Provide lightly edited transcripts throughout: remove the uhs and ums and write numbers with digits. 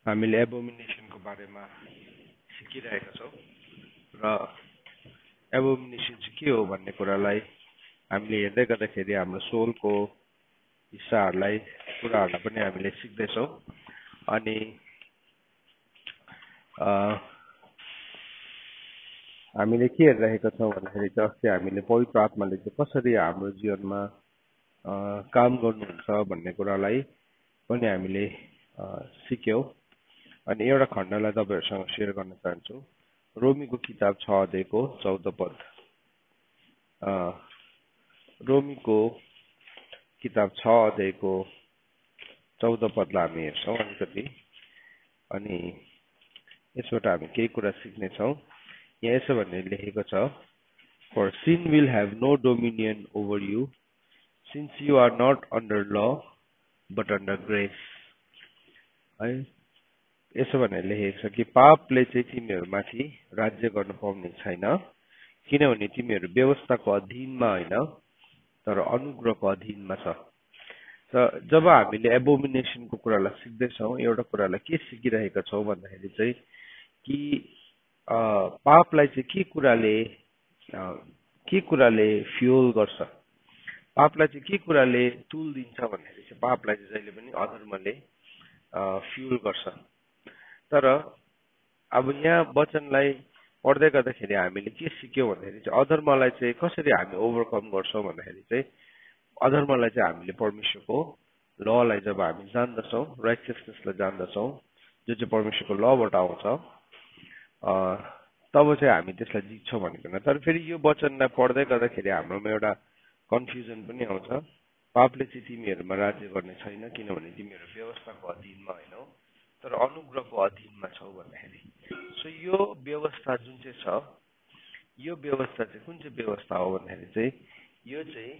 हामीले एबोमिनेसनको बारेमा सिकिरहेका छौँ र एबोमिनेसन चाहिँ के हो भन्ने कुरालाई हामीले हेर्दै गर्दाखेरि हाम्रो सोलको कुराहरूलाई पनि हामीले सिक्दैछौँ। अनि हामीले के हेरिरहेका छौँ भन्दाखेरि चाहिँ अस्ति हामीले पवित्र आत्माले चाहिँ कसरी हाम्रो जीवनमा काम गर्नुहुन्छ भन्ने कुरालाई पनि हामीले सिक्यौँ। अनि एउटा खण्डलाई तपाईहरुसँग शेयर गर्न चाहन्छु। रोमीको किताब 6 अध्यायको 14 पद। रोमीको किताब 6 अध्यायको 14 पदलाई हामी हेर्छौँ अलिकति। अनि यसबाट हामी केही कुरा सिक्नेछौँ। यहाँ यसो भन्ने लेखेको छ, For sin will have no dominion over you, since you are not under law, but under grace. है, यसो भनेर लेखेको छ कि पापले चाहिँ तिमीहरूमाथि राज्य गर्न पाउने छैन, किनभने तिमीहरू व्यवस्थाको अधीनमा होइन तर अनुग्रहको अधीनमा छ। र जब हामीले एबोमिनेसनको कुरालाई सिक्दैछौँ, एउटा कुरालाई के सिकिरहेका छौँ भन्दाखेरि चाहिँ कि पापलाई चाहिँ के कुराले फ्युल गर्छ, पापलाई चाहिँ के कुराले तुल दिन्छ भन्दाखेरि चाहिँ पापलाई चाहिँ जहिले पनि अधर्मले फ्युल गर्छ। तर अब यहाँ वचनलाई पढ्दै गर्दाखेरि हामीले के सिक्यौँ भन्दाखेरि चाहिँ अधर्मलाई चाहिँ कसरी हामी ओभरकम गर्छौँ भन्दाखेरि चाहिँ अधर्मलाई चाहिँ हामीले परमेश्वरको ललाई जब हामी जान्दछौँ, राइचियसनेसलाई जान्दछौँ, जो चाहिँ परमेश्वरको लबाट आउँछ, तब चाहिँ हामी त्यसलाई जित्छौँ भनेको होइन। तर फेरि यो वचनलाई पढ्दै गर्दाखेरि हाम्रोमा एउटा कन्फ्युजन पनि आउँछ। पापले चाहिँ तिमीहरूमा राज्य गर्ने छैन, किनभने तिमीहरू व्यवस्थाको अधीनमा होइनौ तर अनुग्रहको अधीनमा छौ भन्दाखेरि। सो यो व्यवस्था जुन चाहिँ छ, यो व्यवस्था चाहिँ कुन चाहिँ व्यवस्था हो भन्दाखेरि चाहिँ यो चाहिँ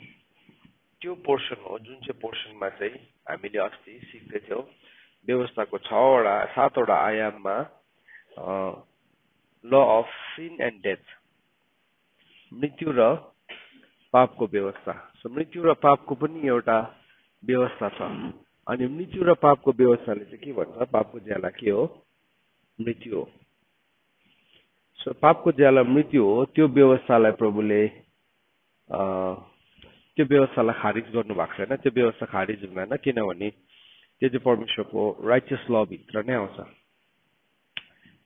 त्यो पोर्सन हो जुन चाहिँ पोर्सनमा चाहिँ हामीले अस्ति सिक्दै थियौँ। व्यवस्थाको 7वटा आयाममा law of scene and death, मृत्यु र पापको व्यवस्था। सो मृत्यु र पापको पनि एउटा व्यवस्था छ। अनि मृत्यु र पापको व्यवस्थाले चाहिँ के भन्छ, पापको ज्याला के हो? मृत्यु हो। सो पापको ज्याला मृत्यु हो। त्यो व्यवस्थालाई प्रभुले त्यो व्यवस्थालाई खारिज गर्नु भएको छैन। त्यो व्यवस्था खारिज हुँदैन, किनभने त्यो चाहिँ परमेश्वरको राइचियस ल भित्र नै आउँछ।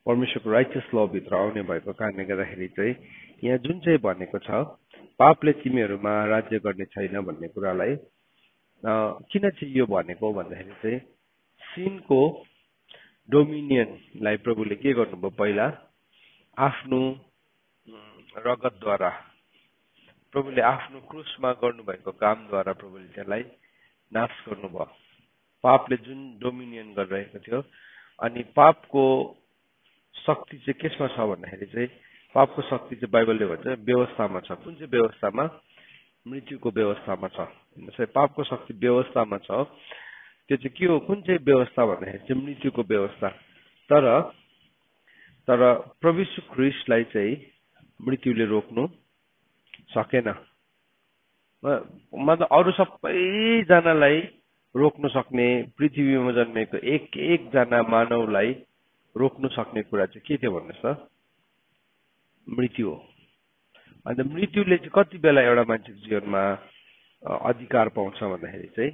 परमेश्वरको राइचियस ल भित्र आउने भएको कारणले गर्दाखेरि चाहिँ यहाँ जुन चाहिँ भनेको छ, पापले तिमीहरूमा राज्य गर्ने छैन भन्ने कुरालाई किन चाहिँ यो भनेको भन्दाखेरि चाहिँ सिनको डोमिनियनलाई प्रभुले के गर्नुभयो, पहिला आफ्नो रगतद्वारा, प्रभुले आफ्नो क्रुसमा गर्नुभएको कामद्वारा प्रभुले त्यसलाई नाश गर्नुभयो। पापले जुन डोमिनियन गरिरहेको थियो। अनि पापको शक्ति चाहिँ केसमा छ भन्दाखेरि चाहिँ पापको शक्ति चाहिँ बाइबलले भन्छ व्यवस्थामा छ। कुन चाहिँ व्यवस्थामा? मृत्युको व्यवस्थामा छ। पापको शक्ति व्यवस्थामा छ। त्यो चाहिँ के हो? कुन चाहिँ व्यवस्था भन्दाखेरि चाहिँ मृत्युको व्यवस्था। तर प्रभु यीशु ख्रीष्टलाई चाहिँ मृत्युले रोक्नु सकेन। मतलब अरू सबैजनालाई रोक्नु सक्ने, पृथ्वीमा जन्मेको एकजना मानवलाई रोक्नु सक्ने कुरा चाहिँ के थियो भन्नुहोस् त? मृत्यु हो। अन्त मृत्युले चाहिँ कति बेला एउटा मान्छेको जीवनमा अधिकार पाउँछ भन्दाखेरि चाहिँ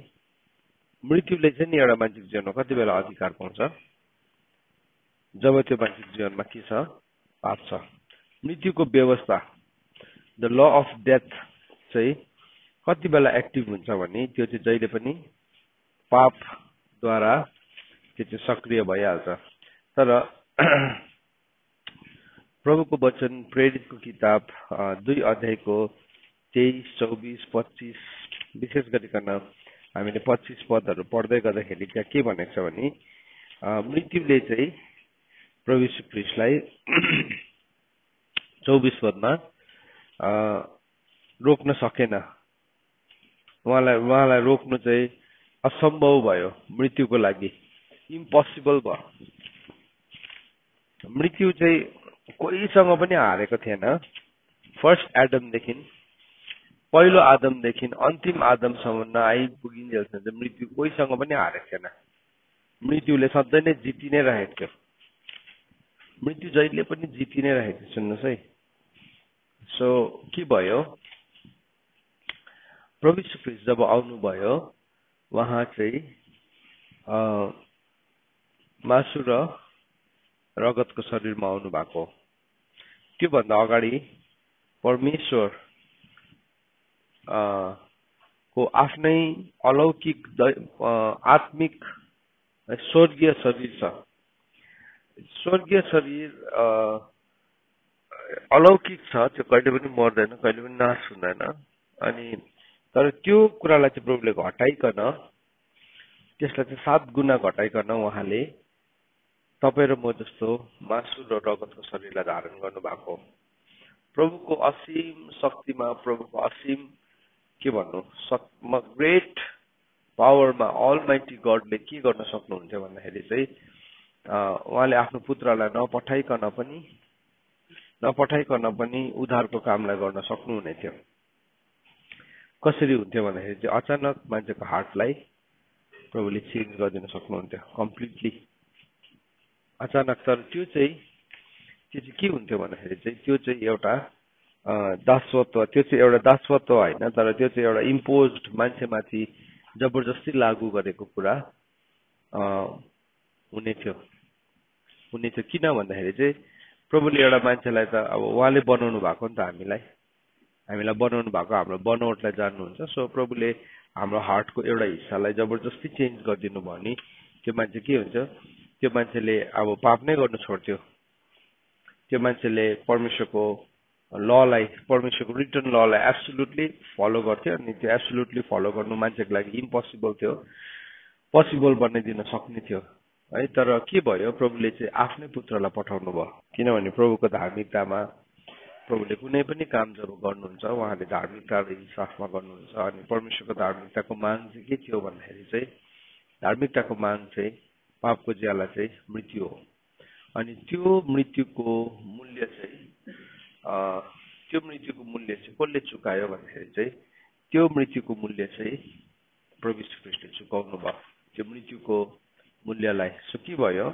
मृत्युले चाहिँ नि एउटा मान्छेको जीवनमा कति बेला अधिकार पाउँछ? जब त्यो मान्छेको जीवनमा के छ? पाप छ। मृत्युको व्यवस्था, द ल अफ डेथ चाहिँ कति बेला एक्टिभ हुन्छ भने त्यो चाहिँ जहिले पनि पापद्वारा त्यो चाहिँ सक्रिय भइहाल्छ। तर प्रभुको वचन प्रेरितको किताब 2 अध्यायको 23, 24, 25 विशेष गरिकन हामीले 25 पदहरू पढ्दै गर्दाखेरि त्यहाँ के भनेको छ भने मृत्युले चाहिँ प्रभु यीशु ख्रीष्टलाई 24 पदमा रोक्न सकेन। उहाँलाई रोक्नु चाहिँ असम्भव भयो, मृत्युको लागि इम्पोसिबल भयो। मृत्यु चाहिँ कोहीसँग पनि हारेको थिएन। फर्स्ट एडमदेखि, पहिलो आदमदेखि अन्तिम आदमसम्म आइपुगिन्जेलसम्म चाहिँ मृत्यु कोहीसँग पनि हारेको थिएन। मृत्युले सधैँ नै जिति नै रहेको थियो। मृत्यु जहिले पनि जिति नै रहेको थियो। सुन्नुहोस् है। सो के भयो, प्रभु यीशु ख्रीष्ट जब आउनुभयो उहाँ चाहिँ मासु र रगतको शरीरमा आउनु भएको। त्योभन्दा अगाडि परमेश्वर को आफ्नै अलौकिक आत्मिक स्वर्गीय शरीर छ। स्वर्गीय शरीर अलौकिक छ, त्यो कहिले पनि मर्दैन, कहिले पनि नाश हुँदैन। अनि तर त्यो कुरालाई चाहिँ प्रभुले घटाइकन, त्यसलाई चाहिँ 7 गुणा घटाइकन उहाँले तपाईँ र म जस्तो मासु र रगतको शरीरलाई धारण गर्नु भएको। प्रभुको असीम शक्तिमा, प्रभुको असीम के भन्नु, ग्रेट पावरमा अलमाइटी गडले के गर्न सक्नुहुन्थ्यो भन्दाखेरि चाहिँ उहाँले आफ्नो पुत्रलाई नपठाइकन पनि उद्धारको कामलाई गर्न सक्नुहुने थियो। कसरी हुन्थ्यो भन्दाखेरि चाहिँ अचानक मान्छेको हार्टलाई प्रभुले चेन्ज गरिदिन सक्नुहुन्थ्यो कम्प्लिटली, अचानक। तर त्यो चाहिँ के हुन्थ्यो भन्दाखेरि चाहिँ त्यो चाहिँ एउटा दासत्व, त्यो चाहिँ एउटा दासत्व होइन, तर त्यो चाहिँ एउटा इम्पोज्ड, मान्छेमाथि जबरजस्ती लागू गरेको कुरा हुने थियो। किन भन्दाखेरि चाहिँ प्रभुले एउटा मान्छेलाई त अब उहाँले बनाउनु भएको नि त, हामीलाई बनाउनु भएको, हाम्रो बनावटलाई जान्नुहुन्छ। सो प्रभुले हाम्रो हार्टको एउटा हिस्सालाई जबरजस्ती चेन्ज गरिदिनु भयो नि, त्यो मान्छे के हुन्छ, त्यो मान्छेले अब पाप नै गर्नु छोड्थ्यो। त्यो मान्छेले परमेश्वरको ललाई, परमेश्वरको रिटर्न ललाई एब्सोल्युटली फलो गर्थ्यो। अनि त्यो एब्सोल्युटली फलो गर्नु मान्छेको लागि इम्पोसिबल थियो, पोसिबल बनाइदिन सक्ने थियो है। तर के भयो, प्रभुले चाहिँ आफ्नै पुत्रलाई पठाउनु भयो। किनभने प्रभुको धार्मिकतामा प्रभुले कुनै पनि काम जब गर्नुहुन्छ उहाँले धार्मिकता र इंसाफमा गर्नुहुन्छ। अनि परमेश्वरको धार्मिकताको माग चाहिँ के थियो भन्दाखेरि चाहिँ धार्मिकताको माग चाहिँ पापको ज्याला चाहिँ मृत्यु हो। अनि त्यो मृत्युको मूल्य चाहिँ कसले चुकायो भन्दाखेरि चाहिँ त्यो मृत्युको मूल्य चाहिँ प्रभु यीशु ख्रीष्टले चुकाउनु भयो, त्यो मृत्युको मूल्यलाई। सो के भयो,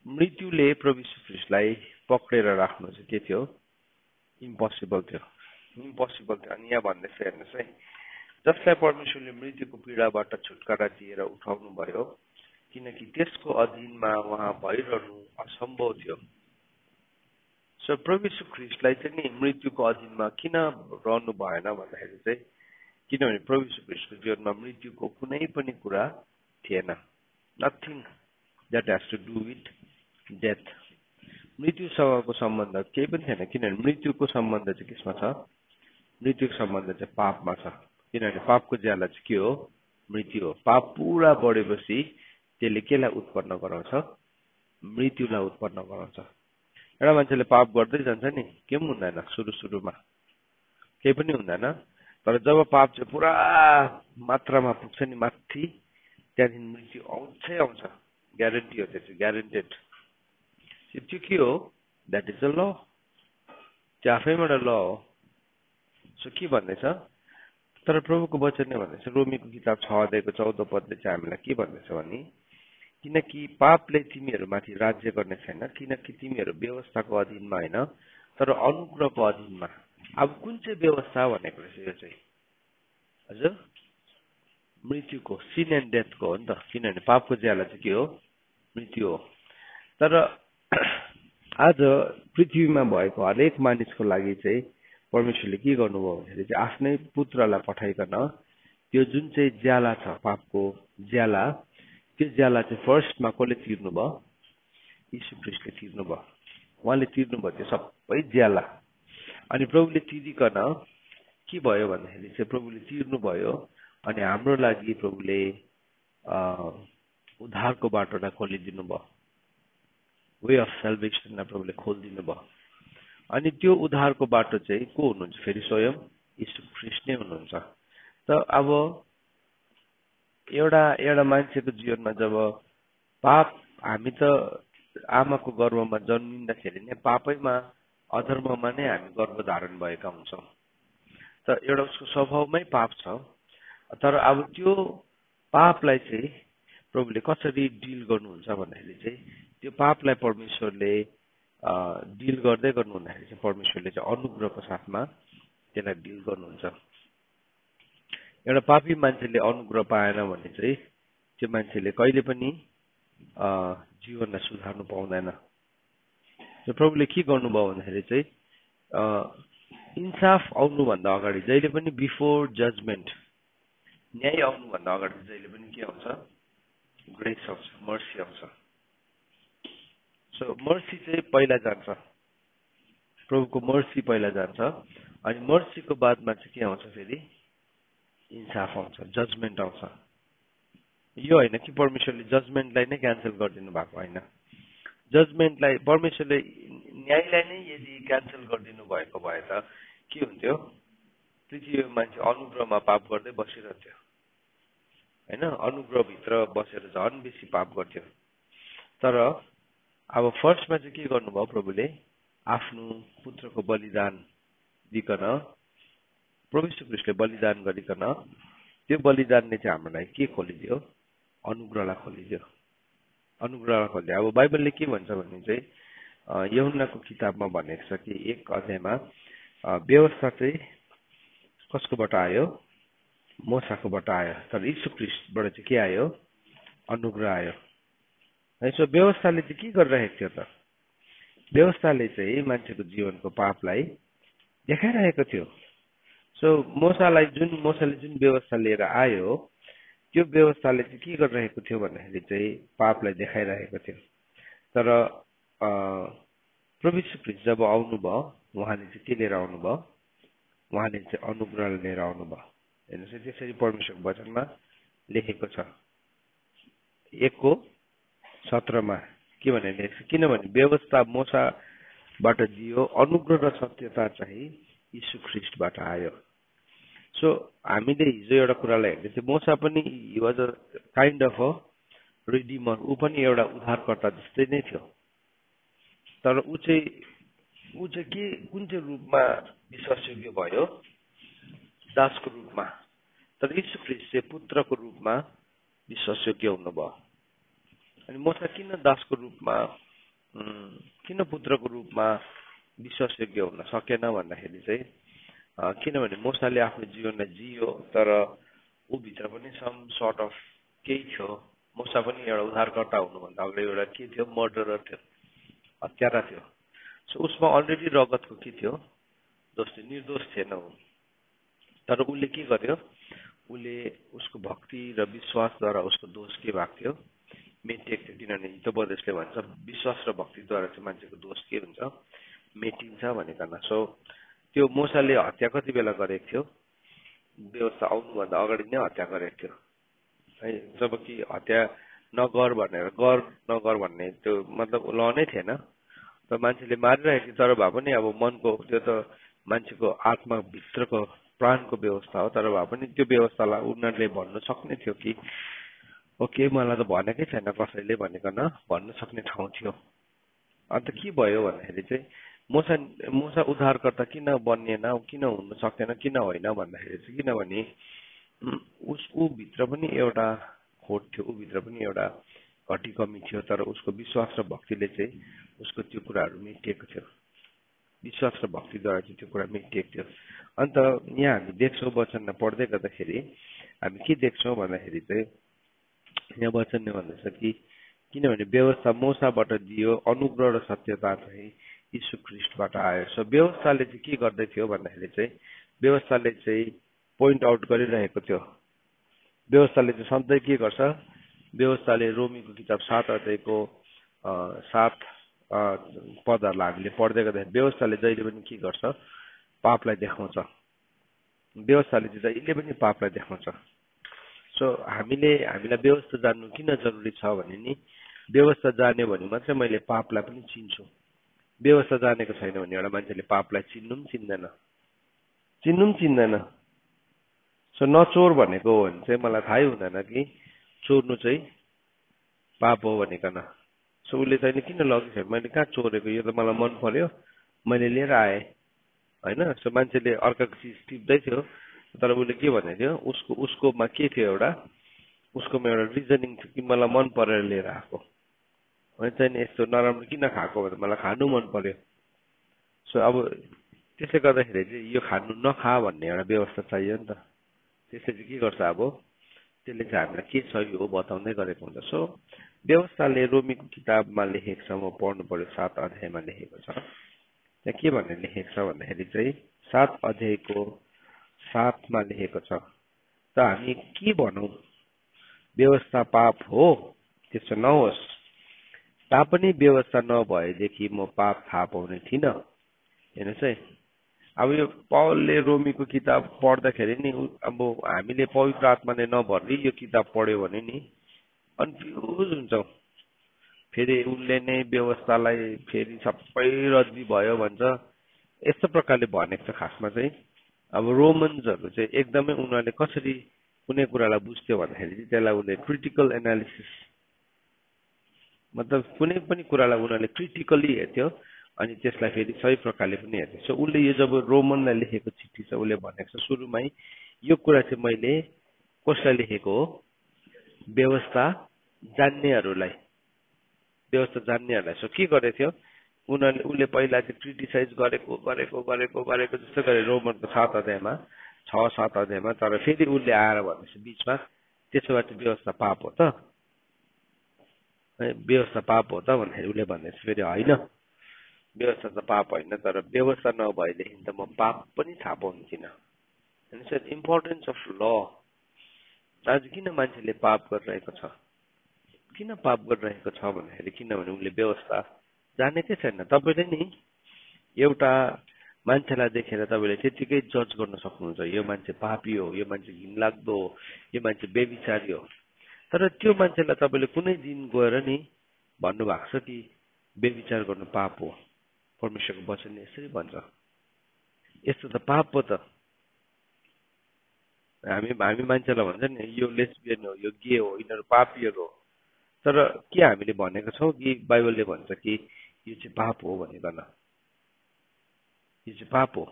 मृत्युले प्रभु यीशु ख्रीष्टलाई पक्रेर राख्नु चाहिँ के थियो, इम्पोसिबल थियो। अनि यहाँ भन्दैछ हेर्नुहोस् है, जसलाई परमेश्वरले मृत्युको पीडाबाट छुटकारा दिएर उठाउनु भयो, किनकि त्यसको अधीनमा उहाँ भइरहनु असम्भव थियो। सो प्रभु यीशु ख्रीष्टलाई चाहिँ नि मृत्युको अधीनमा किन रहनु भएन भन्दाखेरि चाहिँ किनभने प्रभु यीशु ख्रीष्टको जीवनमा मृत्युको कुनै पनि कुरा थिएन। Nothing that has to do with death. मृत्युसँगको सम्बन्ध केही पनि थिएन, किनभने मृत्युको सम्बन्ध चाहिँ केसमा छ, मृत्युको सम्बन्ध चाहिँ पापमा छ। किनभने पापको ज्याला चाहिँ के हो, मृत्यु हो। पाप पुरा बढेपछि त्यसले केलाई उत्पन्न गराउँछ, मृत्युलाई उत्पन्न गराउँछ। एउटा मान्छेले पाप गर्दै जान्छ नि, के पनि हुँदैन, सुरुमा केही पनि हुँदैन। तर जब पाप चाहिँ पुरा मात्रामा पुग्छ नि माथि, त्यहाँदेखि मृत्यु आउँछ, ग्यारेन्टी हो, त्यो चाहिँ ग्यारेन्टेड। त्यो के हो, द्याट इज अ ल, त्यो आफैबाट ल हो। सो के भन्दैछ, तर प्रभुको वचन नै भन्दैछ, रोमीको किताब 6 अध्यायको 14 पदले चाहिँ हामीलाई के भन्दैछ भने, किनकि पापले तिमीहरूमाथि राज्य गर्ने छैन, किनकि तिमीहरू व्यवस्थाको अधीनमा होइन तर अनुग्रहको अधीनमा। अब कुन चाहिँ व्यवस्था भनेको रहेछ यो चाहिँ, हजुर, मृत्युको, सिन एन्ड डेथको हो नि त। किनभने पापको ज्याला चाहिँ के हो, मृत्यु हो। तर आज पृथ्वीमा भएको हरेक मानिसको लागि चाहिँ परमेश्वरले के गर्नुभयो भन्दाखेरि चाहिँ आफ्नै पुत्रलाई पठाइकन त्यो जुन चाहिँ ज्याला छ, पापको ज्याला, त्यो ज्याला चाहिँ फर्स्टमा कसले तिर्नु भयो, यीशु ख्रीष्टले तिर्नु भयो। उहाँले तिर्नु भयो त्यो सबै ज्याला। अनि प्रभुले तिरिकन के भयो भन्दाखेरि चाहिँ प्रभुले तिर्नु भयो अनि हाम्रो लागि प्रभुले उद्धारको बाटोलाई खोलिदिनु भयो, वे अफ सेल्भेसनलाई प्रभुले खोलिदिनु भयो। अनि त्यो उद्धारको बाटो चाहिँ को हुनुहुन्छ, फेरि स्वयं यीशु ख्रीष्ट नै हुनुहुन्छ। त अब एउटा मान्छेको जीवनमा जब पाप, हामी त आमाको गर्भमा जन्मिँदाखेरि नै पापैमा, अधर्ममा नै हामी गर्भ धारण भएका हुन्छौँ। त एउटा उसको स्वभावमै पाप छ। तर अब त्यो पापलाई चाहिँ प्रभुले कसरी डिल गर्नुहुन्छ भन्दाखेरि चाहिँ त्यो पापलाई परमेश्वरले डिल गर्दै गर्नु हुँदाखेरि चाहिँ परमेश्वरले चाहिँ अनुग्रहको साथमा त्यसलाई डिल गर्नुहुन्छ। एउटा पापी मान्छेले अनुग्रह पाएन भने चाहिँ त्यो मान्छेले कहिले पनि जीवनलाई सुधार्नु पाउँदैन। प्रभुले के गर्नुभयो भन्दाखेरि चाहिँ इन्साफ आउनुभन्दा अगाडि जहिले पनि बिफोर जजमेन्ट, न्याय आउनुभन्दा अगाडि जहिले पनि के आउँछ? ग्रेस आउँछ, मर्सी आउँछ। सो मर्सी चाहिँ पहिला जान्छ, प्रभुको मर्सी पहिला जान्छ, अनि मर्सीको बादमा चाहिँ के आउँछ? फेरि इन्साफ आउँछ, जजमेन्ट आउँछ। यो होइन कि परमेश्वरले जजमेन्टलाई नै क्यान्सल गरिदिनु भएको होइन। जजमेन्टलाई परमेश्वरले न्यायलाई नै यदि क्यान्सल गरिदिनु भएको भए त के हुन्थ्यो? पृथ्वीमा मान्छे अनुग्रहमा पाप गर्दै बसिरहन्थ्यो होइन, अनुग्रहभित्र बसेर झन् बेसी पाप गर्थ्यो। तर अब फर्स्टमा चाहिँ के गर्नुभयो? प्रभुले आफ्नो पुत्रको बलिदान दिकन, प्रभु यीशु ख्रीष्टले बलिदान गरिकन त्यो बलिदानले चाहिँ हामीलाई के खोलिदियो? अनुग्रहलाई खोलिदियो, अनुग्रहलाई खोलिदियो। अब बाइबलले के भन्छ भने चाहिँ यूहन्नाको किताबमा भनेको छ कि 1 अध्यायमा व्यवस्था चाहिँ कसकोबाट आयो? मोसाकोबाट आयो, तर यीशु ख्रीष्टबाट चाहिँ के आयो? अनुग्रह आयो। यसो व्यवस्थाले चाहिँ के गरिरहेको थियो त? व्यवस्थाले चाहिँ मान्छेको जीवनको पापलाई देखाइरहेको थियो। सो मोसाले जुन व्यवस्था लिएर आयो, त्यो व्यवस्थाले चाहिँ के गरिरहेको थियो भन्दाखेरि चाहिँ पापलाई देखाइरहेको थियो। तर प्रभु यीशु ख्रीष्ट जब आउनुभयो, उहाँले चाहिँ के लिएर आउनुभयो? उहाँले चाहिँ अनुग्रह लिएर आउनुभयो। हेर्नुहोस्, त्यसरी परमेश्वरको वचनमा लेखेको छ 1:17 के भनेर लेखेको छ? किनभने व्यवस्था मोसाबाट दियो, अनुग्रह र सत्यता चाहिँ यीशु ख्रीष्टबाट आयो। सो हामीले हिजो एउटा कुरालाई हेर्दै थियौँ, मोसा पनि he was a kind of a redeemer, ऊ पनि एउटा उद्धारकर्ता जस्तै नै थियो। तर ऊ चाहिँ के कुन चाहिँ रूपमा विश्वासयोग्य भयो? दासको रूपमा। तर यीशु ख्रीष्ट चाहिँ पुत्रको रूपमा विश्वासयोग्य हुनुभयो। अनि मोसा किन दासको रूपमा, किन पुत्रको रूपमा विश्वासयोग्य हुन सकेन भन्दाखेरि चाहिँ किनभने मोसाले आफ्नो जीवनलाई जियो, तर ऊ भित्र पनि सम सर्ट अफ केही थियो। मोसा पनि एउटा उद्धारकर्ता हुनुभन्दा अगाडि एउटा के थियो? मर्डरर थियो, हत्यारा थियो। सो उसमा अलरेडी रगतको के थियो? दोष थियो, निर्दोष थिएन ऊ। तर उसले के गर्यो? उसले उसको भक्ति र विश्वासद्वारा उसको दोष के भएको थियो? मेटिएको थियो। किनभने हितोपदेशले भन्छ विश्वास र भक्तिद्वारा चाहिँ मान्छेको दोष के हुन्छ? मेटिन्छ भनेकन। सो त्यो मोसाले हत्या कति बेला गरेको थियो? व्यवस्था आउनुभन्दा अगाडि नै हत्या गरेको थियो है। जबकि हत्या नगर भन्ने त्यो मतलब ल नै थिएन, तर मान्छेले मारिरहेको थियो। तर भए पनि अब मनको त्यो त मान्छेको आत्माभित्रको प्राणको व्यवस्था हो। तर भए पनि त्यो व्यवस्थालाई उनीहरूले भन्नु सक्ने थियो कि ओके, मलाई त भनेकै छैन कसैले भनेकन भन्न सक्ने ठाउँ थियो। अन्त के भयो भन्दाखेरि चाहिँ मोसा उद्धारकर्ता किन बनिएन, किन हुन सकेन, किन होइन भन्दाखेरि चाहिँ किनभने ऊ भित्र पनि एउटा खोट थियो, ऊ भित्र पनि एउटा घटी कमी थियो। तर उसको विश्वास र भक्तिले चाहिँ उसको त्यो कुराहरू मेटिएको थियो। विश्वास र भक्तिद्वारा चाहिँ त्यो कुरा मेटिएको थियो। अन्त यहाँ हामी देख्छौँ वचनमा पढ्दै गर्दाखेरि हामी के देख्छौँ भन्दाखेरि चाहिँ यहाँ वचनले भन्दछ कि किनभने व्यवस्था मोसाबाट दियो, अनुग्रह र सत्यता चाहिँ यीशु ख्रीष्टबाट आयो। सो व्यवस्थाले चाहिँ के गर्दै थियो भन्दाखेरि चाहिँ व्यवस्थाले चाहिँ पोइन्ट आउट गरिरहेको थियो। व्यवस्थाले चाहिँ सधैँ के गर्छ? व्यवस्थाले रोमीको किताब 7 अध्यायको 7 पदहरूलाई हामीले पढ्दै गर्दाखेरि व्यवस्थाले जहिले पनि के गर्छ? पापलाई देखाउँछ। व्यवस्थाले चाहिँ जहिले पनि पापलाई देखाउँछ। सो हामीलाई व्यवस्था जान्नु किन जरुरी छ भने नि, व्यवस्था जान्यो भने मात्रै मैले पापलाई पनि चिन्छु। व्यवस्था जानेको छैन भने एउटा मान्छेले पापलाई चिन्नु पनि चिन्दैन। सो नचोर भनेको हो भने चाहिँ मलाई थाहै हुँदैन कि चोर्नु चाहिँ पाप हो भनेकन। सो उसले चाहिँ किन लगिसक्यो? मैले कहाँ चोरेको? यो त मलाई मन पर्यो, मैले लिएर आएँ होइन। सो मान्छेले अर्काको चिज टिप्दै थियो, तर उसले के भनेको थियो? उसकोमा के थियो? एउटा उसकोमा एउटा रिजनिङ थियो कि मलाई मन परेर लिएर आएको, होइन चाहिँ यस्तो नराम्रो किन खाएको भनेर मलाई खानु मन पर्यो। सो अब त्यसले गर्दाखेरि चाहिँ यो खानु नखा भन्ने एउटा व्यवस्था चाहियो नि त। त्यसले चाहिँ के गर्छ, अब त्यसले चाहिँ हामीलाई के सही हो बताउँदै गरेको हुन्छ। सो व्यवस्थाले रोमीको किताबमा लेखेको छ, म पढ्नु पर्यो, 7 अध्यायमा लेखेको छ। त्यहाँ के भनेर लेखेको छ भन्दाखेरि चाहिँ 7 अध्यायको 7मा लेखेको छ, त हामी के भनौँ, व्यवस्था पाप हो त्यसो नहोस्, तापनि व्यवस्था नभएदेखि म पाप थाहा पाउने थिइनँ। हेर्नुहोस् है, अब यो पौलले रोमीको किताब पढ्दाखेरि नि अब हामीले पवित्र आत्माले नभर्दै यो किताब पढ्यो भने नि कन्फ्युज हुन्छौँ। फेरि उनले नै व्यवस्थालाई फेरि सबै रद्दी भयो भन्छ। यस्तो प्रकारले भनेको छ खासमा चाहिँ। अब रोमन्सहरू चाहिँ एकदमै उनीहरूले कसरी कुनै कुरालाई बुझ्थ्यो भन्दाखेरि चाहिँ त्यसलाई उसले क्रिटिकल एनालिसिस, मतलब कुनै पनि कुरालाई उनीहरूले क्रिटिकली हेर्थ्यो अनि त्यसलाई फेरि सही प्रकारले पनि हेर्थ्यो। सो उसले यो जब रोमनलाई लेखेको चिठी छ, उसले भनेको छ सुरुमै यो कुरा चाहिँ मैले कसलाई लेखेको हो, व्यवस्था जान्नेहरूलाई, व्यवस्था जान्नेहरूलाई। सो के गरेको थियो उनीहरूले, उसले पहिला चाहिँ क्रिटिसाइज गरेको जस्तो गरे रोमनको 7 अध्यायमा 6-7 अध्यायमा। तर फेरि उसले आएर भनेपछि बिचमा त्यसो भए चाहिँ व्यवस्था पाप हो त, व्यवस्था पाप हो त भन्दाखेरि उसले भन्दैछ फेरि होइन, व्यवस्था त पाप होइन, तर व्यवस्था नभएदेखि त म पाप पनि थाहा पाउने थिइनँ। इम्पोर्टेन्स अफ ल। आज किन मान्छेले पाप गरिरहेको छ, किन पाप गरिरहेको छ भन्दाखेरि किनभने उनले व्यवस्था जानेकै छैन। तपाईँले नि एउटा मान्छेलाई देखेर तपाईँले त्यतिकै जज गर्न सक्नुहुन्छ, यो मान्छे पापी हो, यो मान्छे घिनलाग्दो हो, यो मान्छे बेविचारी हो। तर त्यो मान्छेलाई तपाईँले कुनै दिन गएर नि भन्नुभएको छ कि बेविचार गर्नु पाप हो, परमेश्वरको वचनले यसरी भन्छ, यस्तो त पाप हो त। हामी मान्छेलाई भन्छ नि यो लेस्बियन हो, यो गे हो, यिनीहरू पापीहरू हो। तर के हामीले भनेको छौँ कि बाइबलले भन्छ कि यो चाहिँ पाप हो भनिकन, यो चाहिँ पाप हो,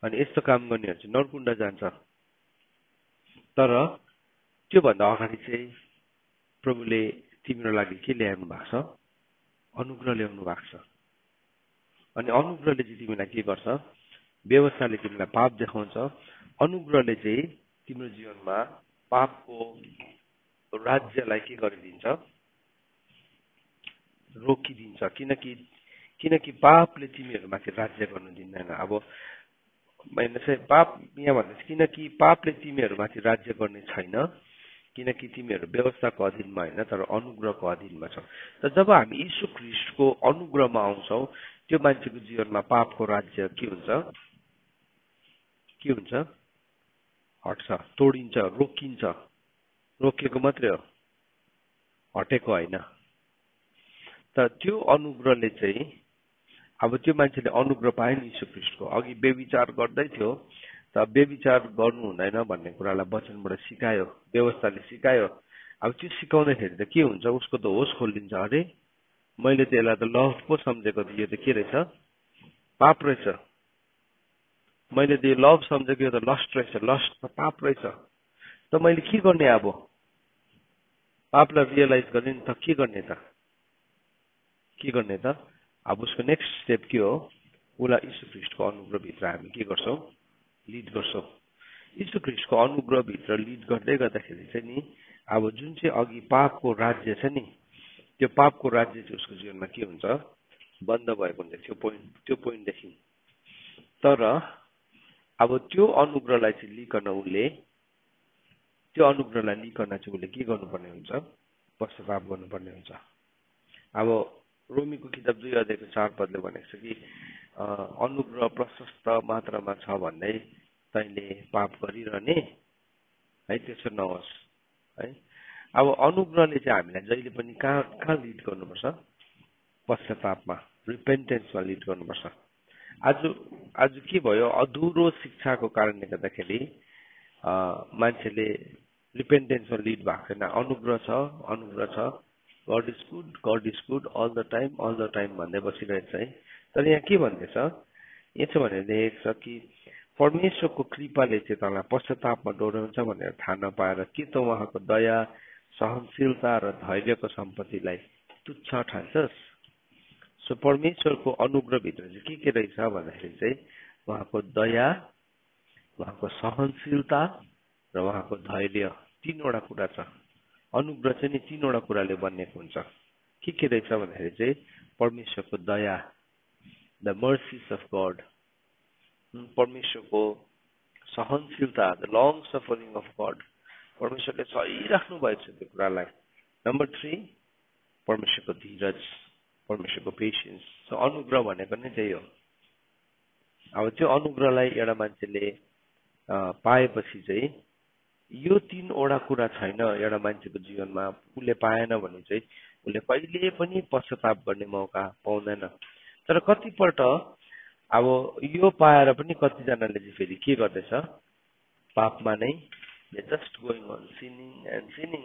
अनि यस्तो काम गर्नेहरू चाहिँ नरकुण्ड जान्छ। तर त्योभन्दा अगाडि चाहिँ प्रभुले तिम्रो लागि के ल्याउनु भएको छ, अनुग्रह ल्याउनु भएको छ। अनि अनुग्रहले चाहिँ तिमीलाई के गर्छ, व्यवस्थाले तिमीलाई पाप देखाउँछ, अनुग्रहले चाहिँ तिम्रो जीवनमा पापको राज्यलाई के गरिदिन्छ, रोकिदिन्छ। किनकि पापले तिमीहरूमाथि राज्य गर्नु दिँदैन। अब पाप यहाँ भन्दैछ किनकि पापले तिमीहरूमाथि राज्य गर्ने छैन, किनकि तिमीहरू व्यवस्थाको अधीनमा होइन तर अनुग्रहको अधीनमा छौ। तर जब हामी यीशु ख्रीष्टको अनुग्रहमा आउँछौँ त्यो मान्छेको जीवनमा पापको राज्य के हुन्छ, हट्छ, तोडिन्छ, रोकिन्छ। रोकिएको मात्रै हो, हटेको होइन। तर त्यो अनुग्रहले चाहिँ, अब त्यो मान्छेले अनुग्रह पायो नि यीशु ख्रीष्टको। अघि बेविचार गर्दै थियो, त बेविचार गर्नु हुँदैन भन्ने कुरालाई वचनबाट सिकायो, व्यवस्थाले सिकायो। अब त्यो सिकाउँदाखेरि त के हुन्छ, उसको त होस खोलिन्छ, अरे मैले त यसलाई त लभ पो सम्झेको थिएँ, यो त के रहेछ, पाप रहेछ। मैले त यो लभ सम्झेको, यो त लस्ट रहेछ, लस्ट त पाप रहेछ। त मैले के गर्ने, अब पापलाई रियलाइज गर्ने नि त के गर्ने त अब उसको नेक्स्ट स्टेप के हो, उसलाई यीशु ख्रीष्टको अनुग्रहभित्र हामी के गर्छौँ, लिड गर्छौँ। यीशु ख्रीष्टको अनुग्रहभित्र लिड गर्दै गर्दाखेरि चाहिँ नि अब जुन चाहिँ अघि पापको राज्य छ नि, त्यो पापको राज्य चाहिँ उसको जीवनमा के हुन्छ, बन्द भएको हुन्छ त्यो पोइन्टदेखि। तर अब त्यो अनुग्रहलाई चाहिँ लिकन उसले के गर्नुपर्ने हुन्छ, पश्चाताप गर्नुपर्ने हुन्छ। अब रोमीको किताब 2 अध्यायको 4 पदले भनेको छ कि अनुग्रह प्रशस्त मात्रामा छ भन्दै तैँले पाप गरिरहने है, त्यसो नहोस् है। अब अनुग्रहले चाहिँ हामीलाई जहिले पनि कहाँ लिड गर्नुपर्छ, पश्चातापमा, रिपेन्टेन्समा लिड गर्नुपर्छ। आज के भयो, अधुरो शिक्षाको कारणले गर्दाखेरि मान्छेले रिपेन्टेन्समा लिड भएको छैन। अनुग्रह छ, God is good all the time भन्दै बसिरहेको छ है। तर यहाँ के भन्दैछ, यसो भनेर लेखेको छ कि परमेश्वरको कृपाले चाहिँ तँलाई पश्चातापमा डोर्याउँछ भनेर थाहा नपाएर के त उहाँको दया सहनशीलता र धैर्यको सम्पत्तिलाई तुच्छ ठान्छस्। सो परमेश्वरको अनुग्रहभित्र चाहिँ के रहेछ भन्दाखेरि चाहिँ उहाँको दया, उहाँको सहनशीलता र उहाँको धैर्य, तीनवटा कुरा छ। अनुग्रह चाहिँ नि तीनवटा कुराले बनिएको हुन्छ। के रहेछ भन्दाखेरि चाहिँ परमेश्वरको दया, द मर्सीज अफ गॉड, परमेश्वरको सहनशीलता, the long suffering of God, परमेश्वरले सहिराख्नु भएको छ त्यो कुरालाई। नम्बर 3 परमेश्वरको धीरज, परमेश्वरको पेशेन्स। सो अनुग्रह भनेको नै त्यही हो। अब त्यो अनुग्रहलाई एउटा मान्छेले पाएपछि चाहिँ यो तीनवटा कुरा छैन एउटा मान्छेको जीवनमा, उसले पाएन भने चाहिँ उसले कहिले पनि पश्चाताप गर्ने मौका पाउँदैन। तर कतिपल्ट अब यो पाएर पनि कतिजनाले चाहिँ फेरि के गर्दैछ, पापमा नै just going on sinning and सिनिङ।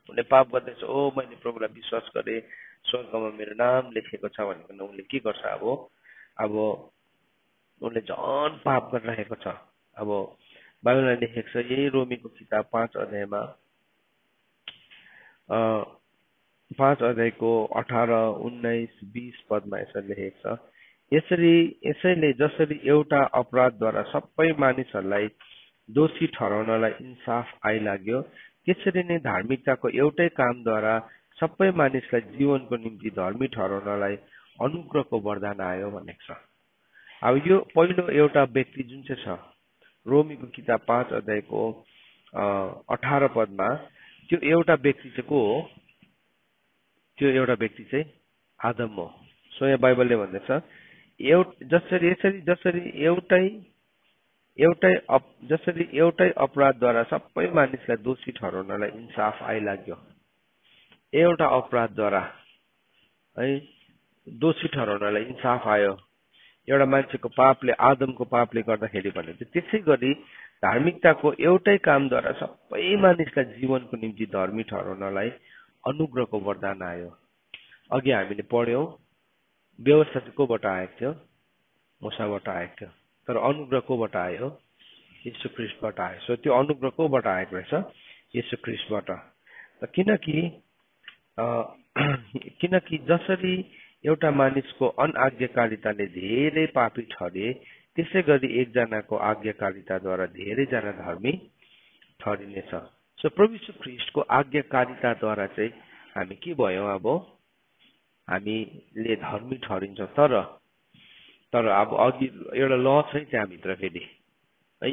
उसले पाप गर्दैछ, ओ मैले प्रभुलाई विश्वास गरेँ, स्वर्गमा मेरो नाम लेखेको छ भनेर उसले के गर्छ, अब उसले झन् पाप गरिरहेको छ। अब बाइबलमा लेखेको छ, यही रोमीको किताब 5 अध्यायमा 5 अध्यायको 18, 19, 20 पदमा यसरी लेखेको छ, यसैले जसरी एउटा अपराधद्वारा सबै मानिसहरूलाई दोषी ठहराउनलाई इन्साफ आइलाग्यो, त्यसरी नै धार्मिकताको एउटै कामद्वारा सबै मानिसलाई जीवनको निम्ति धर्मी ठहराउनलाई अनुग्रहको वरदान आयो भनेको छ। अब यो पहिलो एउटा व्यक्ति जुन चाहिँ छ रोमीको किताब 5 अध्यायको 18 पदमा, त्यो एउटा व्यक्ति चाहिँ को हो? त्यो एउटा व्यक्ति चाहिँ आदम हो। सो यहाँ बाइबलले भन्दैछ, जसरी एउटै अपराधद्वारा सबै मानिसलाई दोषी ठहराउनलाई इन्साफ आइलाग्यो। एउटा अपराधद्वारा है दोषी ठहराउनलाई इन्साफ आयो। एउटा मान्छेको पापले, आदमको पापले गर्दाखेरि भने त्यसै गरी धार्मिकताको एउटै कामद्वारा सबै मानिसलाई जीवनको निम्ति धर्मी ठहराउनलाई अनुग्रहको वरदान आयो। अघि हामीले पढ्यौं, व्यवस्था चाहिँ कोबाट आएको थियो? मूसाबाट आएको थियो। तर अनुग्रह कोबाट आयो? यीशु ख्रीष्टबाट आयो। सो त्यो अनुग्रह कोबाट आएको रहेछ? यीशु ख्रीष्टबाट। किनकि जसरी एउटा मानिसको अनआज्ञाकारिताले धेरै पापी ठहरे, त्यसै गरी एकजनाको आज्ञाकारिताद्वारा धेरैजना धर्मी ठहरिनेछ। सो प्रभु यीशु ख्रीष्टको आज्ञाकारिताद्वारा चाहिँ हामी के भयौं? अब हामीले धर्मी ठहरिन्छौँ। तर अब अघि एउटा ल छ त्यहाँभित्र। फेरि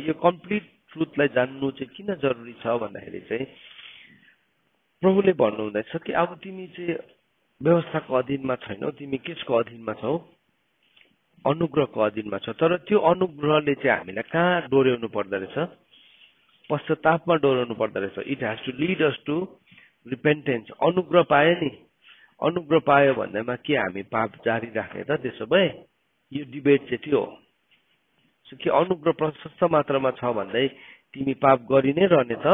यो कम्प्लिट ट्रुथलाई जान्नु चाहिँ किन जरुरी छ भन्दाखेरि चाहिँ प्रभुले भन्नुहुँदैछ कि अब तिमी चाहिँ व्यवस्थाको अधीनमा छैनौ, तिमी कसको अधीनमा छौ? अनुग्रहको अधीनमा छौ। तर त्यो अनुग्रहले चाहिँ हामीलाई कहाँ डोर्याउनु पर्दो रहेछ? पश्चातापमा डोर्याउनु पर्दो रहेछ। It has to lead us to repentance. अनुग्रह पायो नि, अनुग्रह पायो भन्दैमा के हामी पाप जारी राख्ने त? त्यसो भए यो डिबेट चाहिँ त्यो हो कि अनुग्रह प्रशस्त मात्रामा छ भन्दै तिमी पाप गरि नै रहने त?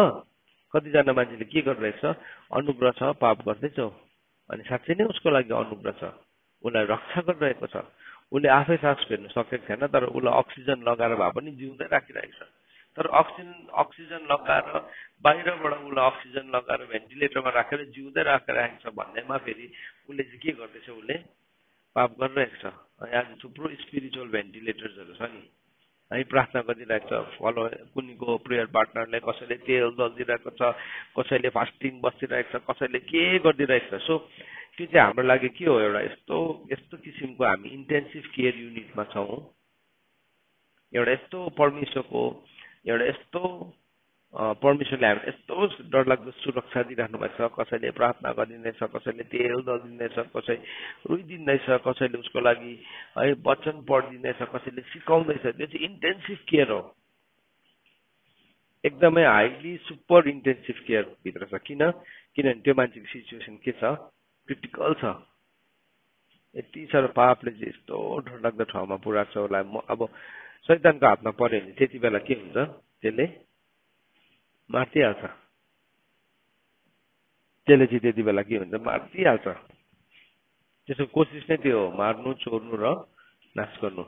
कतिजना मान्छेले के गरिरहेछ? अनुग्रह छ, पाप गर्दैछौ, अनि साँच्चै नै उसको लागि अनुग्रह छ, उसलाई रक्षा गरिरहेको छ। उसले आफै सास फेर्नु सकेको छैन, तर उसलाई अक्सिजन लगाएर भए पनि जिउँदै राखिरहेको छ। तर अक्सिजन लगाएर, बाहिरबाट उसलाई अक्सिजन लगाएर भेन्टिलेटरमा राखेर जिउँदै राखिरहेको छ भन्दैमा फेरि उसले चाहिँ के गर्दैछ? उसले पाप गरिरहेको छ। आज थुप्रो स्पिरिचुअल भेन्टिलेटर्सहरू छ नि, है, प्रार्थना गरिरहेको छ, कुनीको प्रेयर पार्टनरले कसैले तेल दलिदिरहेको छ, कसैले फास्टिङ बसिरहेको छ, कसैले के गरिदिरहेको छ। सो त्यो चाहिँ हाम्रो लागि के हो? एउटा यस्तो किसिमको हामी इन्टेन्सिभ केयर युनिटमा छौँ। एउटा यस्तो परमेश्वरले हामीलाई यस्तो डरलाग्दो सुरक्षा दिइराख्नु भएको छ। कसैले प्रार्थना गरिदिँदैछ, कसैले तेल दलिदिँदैछ, कसै रुइदिँदैछ, कसैले उसको लागि है वचन पढिदिँदैछ, कसैले सिकाउँदैछ। त्यो चाहिँ इन्टेन्सिभ केयर हो, एकदमै हाइली सुपर इन्टेन्सिभ केयर भित्र छ। किनभने त्यो मान्छेको सिचुएसन के छ? क्रिटिकल छ। यति साह्रो पापले चाहिँ यस्तो डरलाग्दो ठाउँमा पुऱ्याएको छ उसलाई। अब शैतानको हातमा पर्यो भने त्यति बेला के हुन्छ? त्यसले मारिदिइहाल्छ। त्यसले चाहिँ त्यति बेला के हुन्छ? मारिदिइहाल्छ। त्यसको कोसिस नै त्यो हो, मार्नु, चोर्नु र नाश गर्नु।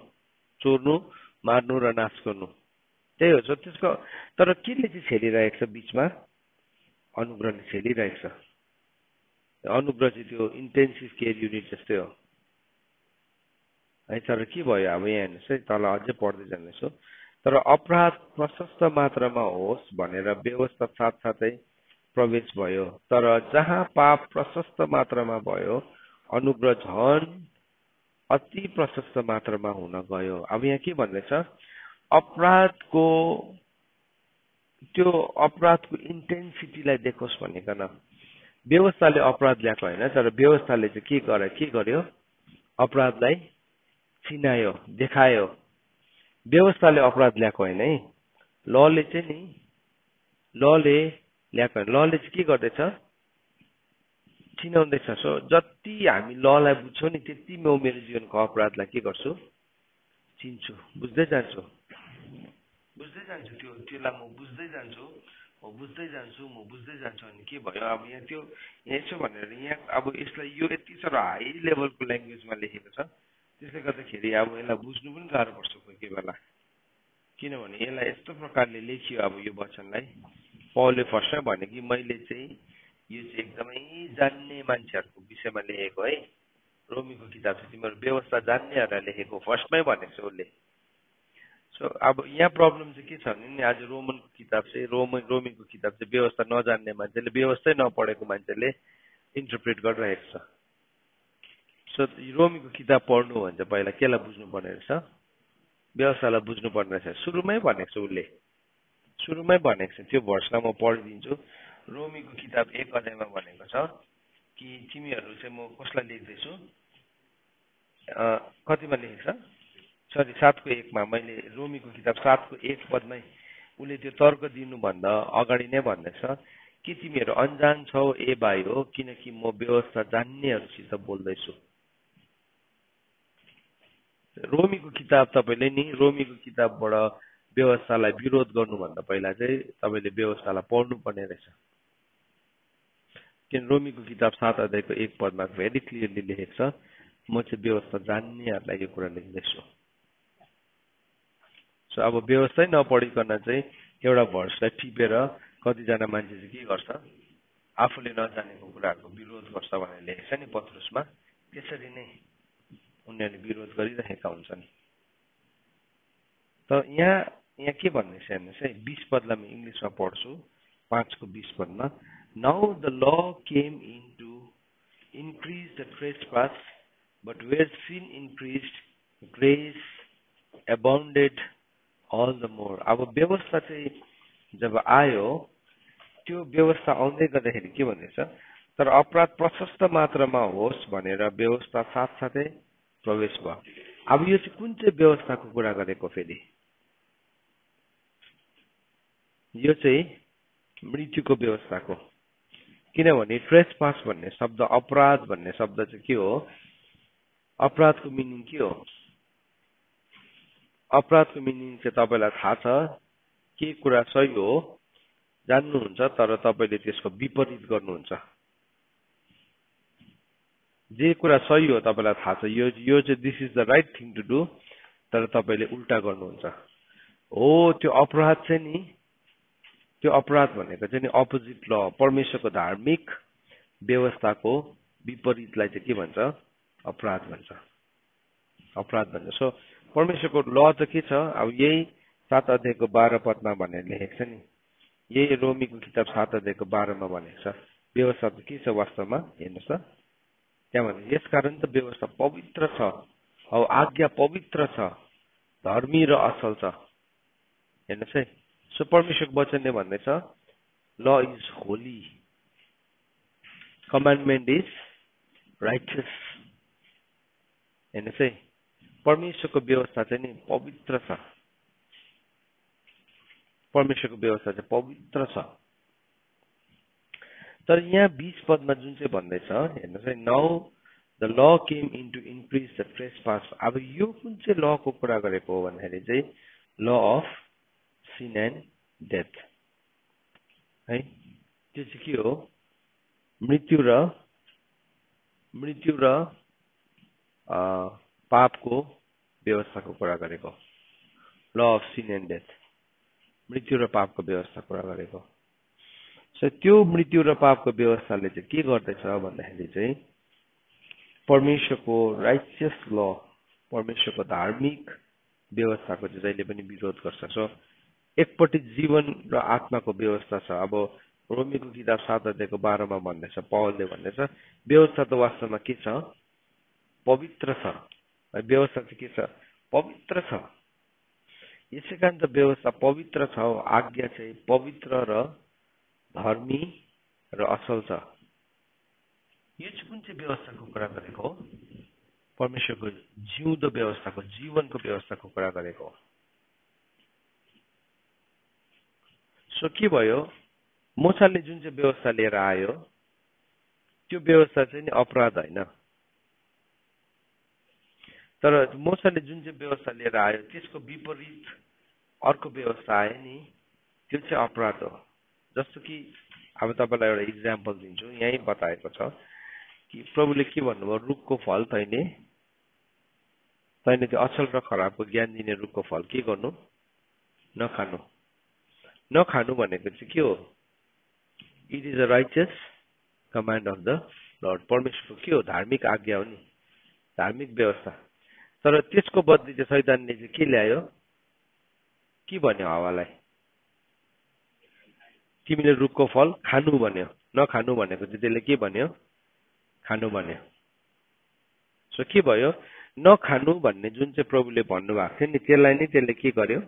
चोर्नु, मार्नु र नाश गर्नु। त्यही हो त्यसको तर केले चाहिँ छेलिरहेको छ बिचमा अनुग्रहले छेलिरहेको छ अनुग्रह चाहिँ त्यो इन्टेन्सिभ केयर युनिट जस्तै हो है तर के भयो अब यहाँ हेर्नुहोस् है तल अझै पढ्दै जानेछु तर अपराध प्रशस्त मात्रामा होस् भनेर व्यवस्था साथसाथै प्रवेश भयो तर जहाँ पाप प्रशस्त मात्रामा भयो अनुग्रह झन अति प्रशस्त मात्रामा हुन गयो अब यहाँ के भन्दैछ अपराधको त्यो अपराधको इन्टेन्सिटीलाई देखोस् भनिकन व्यवस्थाले अपराध ल्याएको होइन तर व्यवस्थाले चाहिँ के गर्यो अपराधलाई चिनायो देखायो व्यवस्थाले अपराध ल्याएको होइन है लले चाहिँ नि लले ल्याएको होइन लले चाहिँ के गर्दैछ चिनाउँदैछ सो जति हामी ललाई बुझ्छौँ नि त्यति म मेरो जीवनको अपराधलाई के गर्छु चिन्छु बुझ्दै जान्छु त्यसलाई म बुझ्दै जान्छु म बुझ्दै जान्छु अनि के भयो अब यहाँ त्यो यहाँ यसो भनेर यहाँ अब यसलाई यो यति साह्रो हाई लेभलको ल्याङ्ग्वेजमा लेखेको छ त्यसले गर्दाखेरि अब यसलाई बुझ्नु पनि गाह्रो पर्छ कोही बेला किनभने यसलाई यस्तो प्रकारले लेखियो अब यो वचनलाई पौलले फर्स्टमै भने कि मैले चाहिँ यो चाहिँ एकदमै जान्ने मान्छेहरूको विषयमा लेखेको है रोमीको किताब चाहिँ तिमीहरू व्यवस्था जान्नेहरूलाई लेखेको फर्स्टमै भनेको छ उसले सो अब यहाँ प्रब्लम चाहिँ के छ भने नि आज रोमनको किताब चाहिँ रोमीको किताब चाहिँ व्यवस्था नजान्ने मान्छेले व्यवस्थै नपढेको मान्छेले इन्टरप्रेट गरिरहेको छ सो रोमीको किताब पढ्नु भने चाहिँ पहिला केलाई बुझ्नुपर्ने रहेछ व्यवस्थालाई बुझ्नुपर्ने रहेछ सुरुमै भनेको छ उसले सुरुमै भनेको छ त्यो भर्सलाई म पढिदिन्छु रोमीको किताब 1 अध्यायमा भनेको छ कि तिमीहरू चाहिँ म कसलाई लेख्दैछु कतिमा लेखेको छ सरी 7:1 मा मैले रोमीको किताब 7:1 पदमै उसले त्यो तर्क दिनुभन्दा अगाडि नै भन्दैछ कि तिमीहरू अनजान छौ ए भाइ हो किनकि म व्यवस्था जान्नेहरूसित बोल्दैछु रोमीको किताब तपाईँले नि रोमीको किताबबाट व्यवस्थालाई विरोध गर्नुभन्दा पहिला चाहिँ तपाईँले व्यवस्थालाई पढ्नु पर्ने रहेछ किन रोमीको किताब 7 अध्यायको 1 पदमा भेरी क्लियरली लेखेको छ म चाहिँ व्यवस्था जान्नेहरूलाई यो कुरा लेख्दैछु सो अब व्यवस्थै नपढिकन चाहिँ एउटा भर्सलाई टिपेर कतिजना मान्छे चाहिँ के गर्छ आफूले नजानेको कुराहरूको विरोध गर्छ भनेर लेखेको छ नि पत्रुसमा त्यसरी नै उनीहरूले विरोध गरिरहेका हुन्छन् त यहाँ के भन्दैछ हेर्नुहोस् है 20 पदलाई म इङ्ग्लिसमा पढ्छु 5:20 पदमा now the law came in to increase the trespass but where sin increase grace abounded all the more अब व्यवस्था चाहिँ जब आयो त्यो व्यवस्था आउँदै गर्दाखेरि के भन्दैछ तर अपराध प्रशस्त मात्रामा होस् भनेर व्यवस्था साथसाथै प्रवेश भयो अब यो चाहिँ कुन चाहिँ व्यवस्थाको कुरा गरेको फेरि यो चाहिँ मृत्युको व्यवस्थाको किनभने ट्रेसपास भन्ने शब्द अपराध भन्ने शब्द चाहिँ के हो अपराधको मिनिङ के हो अपराधको मिनिङ चाहिँ तपाईँलाई थाहा छ के कुरा सही हो जान्नुहुन्छ तर तपाईँले त्यसको विपरीत गर्नुहुन्छ जे कुरा सही हो तपाईँलाई थाहा छ यो चाहिँ this is the right thing to do तर तपाईँले उल्टा गर्नुहुन्छ हो त्यो अपराध चाहिँ नि त्यो अपराध भनेको चाहिँ नि अपोजिट ल परमेश्वरको धार्मिक व्यवस्थाको विपरीतलाई चाहिँ के भन्छ अपराध भन्छ सो परमेश्वरको ल त के छ अब यही 7 अध्यायको 12 पदमा भनेर लेखेको छ नि यही रोमीको किताब 7 अध्यायको 12 मा भनेको छ व्यवस्था त के छ वास्तवमा हेर्नुहोस् त त्यहाँ भने यसकारण त व्यवस्था पवित्र छ अब आज्ञा पवित्र छ धर्मी र असल छ हेर्नुहोस् है सो परमेश्वरको वचनले भन्दैछ ल is Holi commandment is righteous हेर्नुहोस् है परमेश्वरको व्यवस्था चाहिँ नि पवित्र छ परमेश्वरको व्यवस्था चाहिँ पवित्र छ तर यहाँ 20 पदमा जुन चाहिँ भन्दैछ हेर्नुहोस् है now the law came in to increase the trespass अब यो कुन चाहिँ लको कुरा गरेको हो भन्दाखेरि चाहिँ law of scene and death है त्यो चाहिँ के हो मृत्यु र पापको व्यवस्थाको कुरा गरेको law of scene and death मृत्यु र पापको व्यवस्था कुरा गरेको। सो त्यो मृत्यु र पापको व्यवस्थाले चाहिँ के गर्दैछ भन्दाखेरि चाहिँ परमेश्वरको राइचियस ल, परमेश्वरको धार्मिक व्यवस्थाको चाहिँ जहिले पनि विरोध गर्छ। सो एकपट्टि जीवन र आत्माको व्यवस्था छ। अब रोमीको किताब 7 अध्यायको 12 मा भन्दैछ, पौलले भन्दैछ व्यवस्था त वास्तवमा के छ? पवित्र छ। व्यवस्था चाहिँ के छ? पवित्र छ। यसै कारण त व्यवस्था पवित्र छ, आज्ञा चाहिँ पवित्र र धर्मी र असल छ। यो चाहिँ कुन चाहिँ व्यवस्थाको कुरा गरेको हो? परमेश्वरको जिउँदो व्यवस्थाको, जीवनको व्यवस्थाको कुरा गरेको हो। सो के भयो? मूसाले जुन चाहिँ व्यवस्था लिएर आयो त्यो व्यवस्था चाहिँ नि अपराध होइन। तर मूसाले जुन चाहिँ व्यवस्था लिएर आयो त्यसको विपरीत अर्को व्यवस्था आयो नि, त्यो चाहिँ अपराध हो। जस्तो कि अब तपाईँलाई एउटा इक्जाम्पल दिन्छु, यहीँ बताएको छ कि प्रभुले के भन्नुभयो? रुखको फल तैँले त्यो असल र खराबको ज्ञान दिने रुखको फल के गर्नु? नखानु। नखानु भनेको चाहिँ के हो? It is a righteous command of the lord. परमेश्वरको के हो? धार्मिक आज्ञा हो नि, धार्मिक व्यवस्था। तर त्यसको बदली चाहिँ शैतानले चाहिँ के ल्यायो? के भन्यो हावालाई? तिमीले रुखको फल खानु भन्यो, नखानु भनेको चाहिँ त्यसले के भन्यो? खानु भन्यो। सो के भयो? नखानु भन्ने जुन चाहिँ प्रभुले भन्नुभएको थियो नि, त्यसलाई नै त्यसले के गर्यो?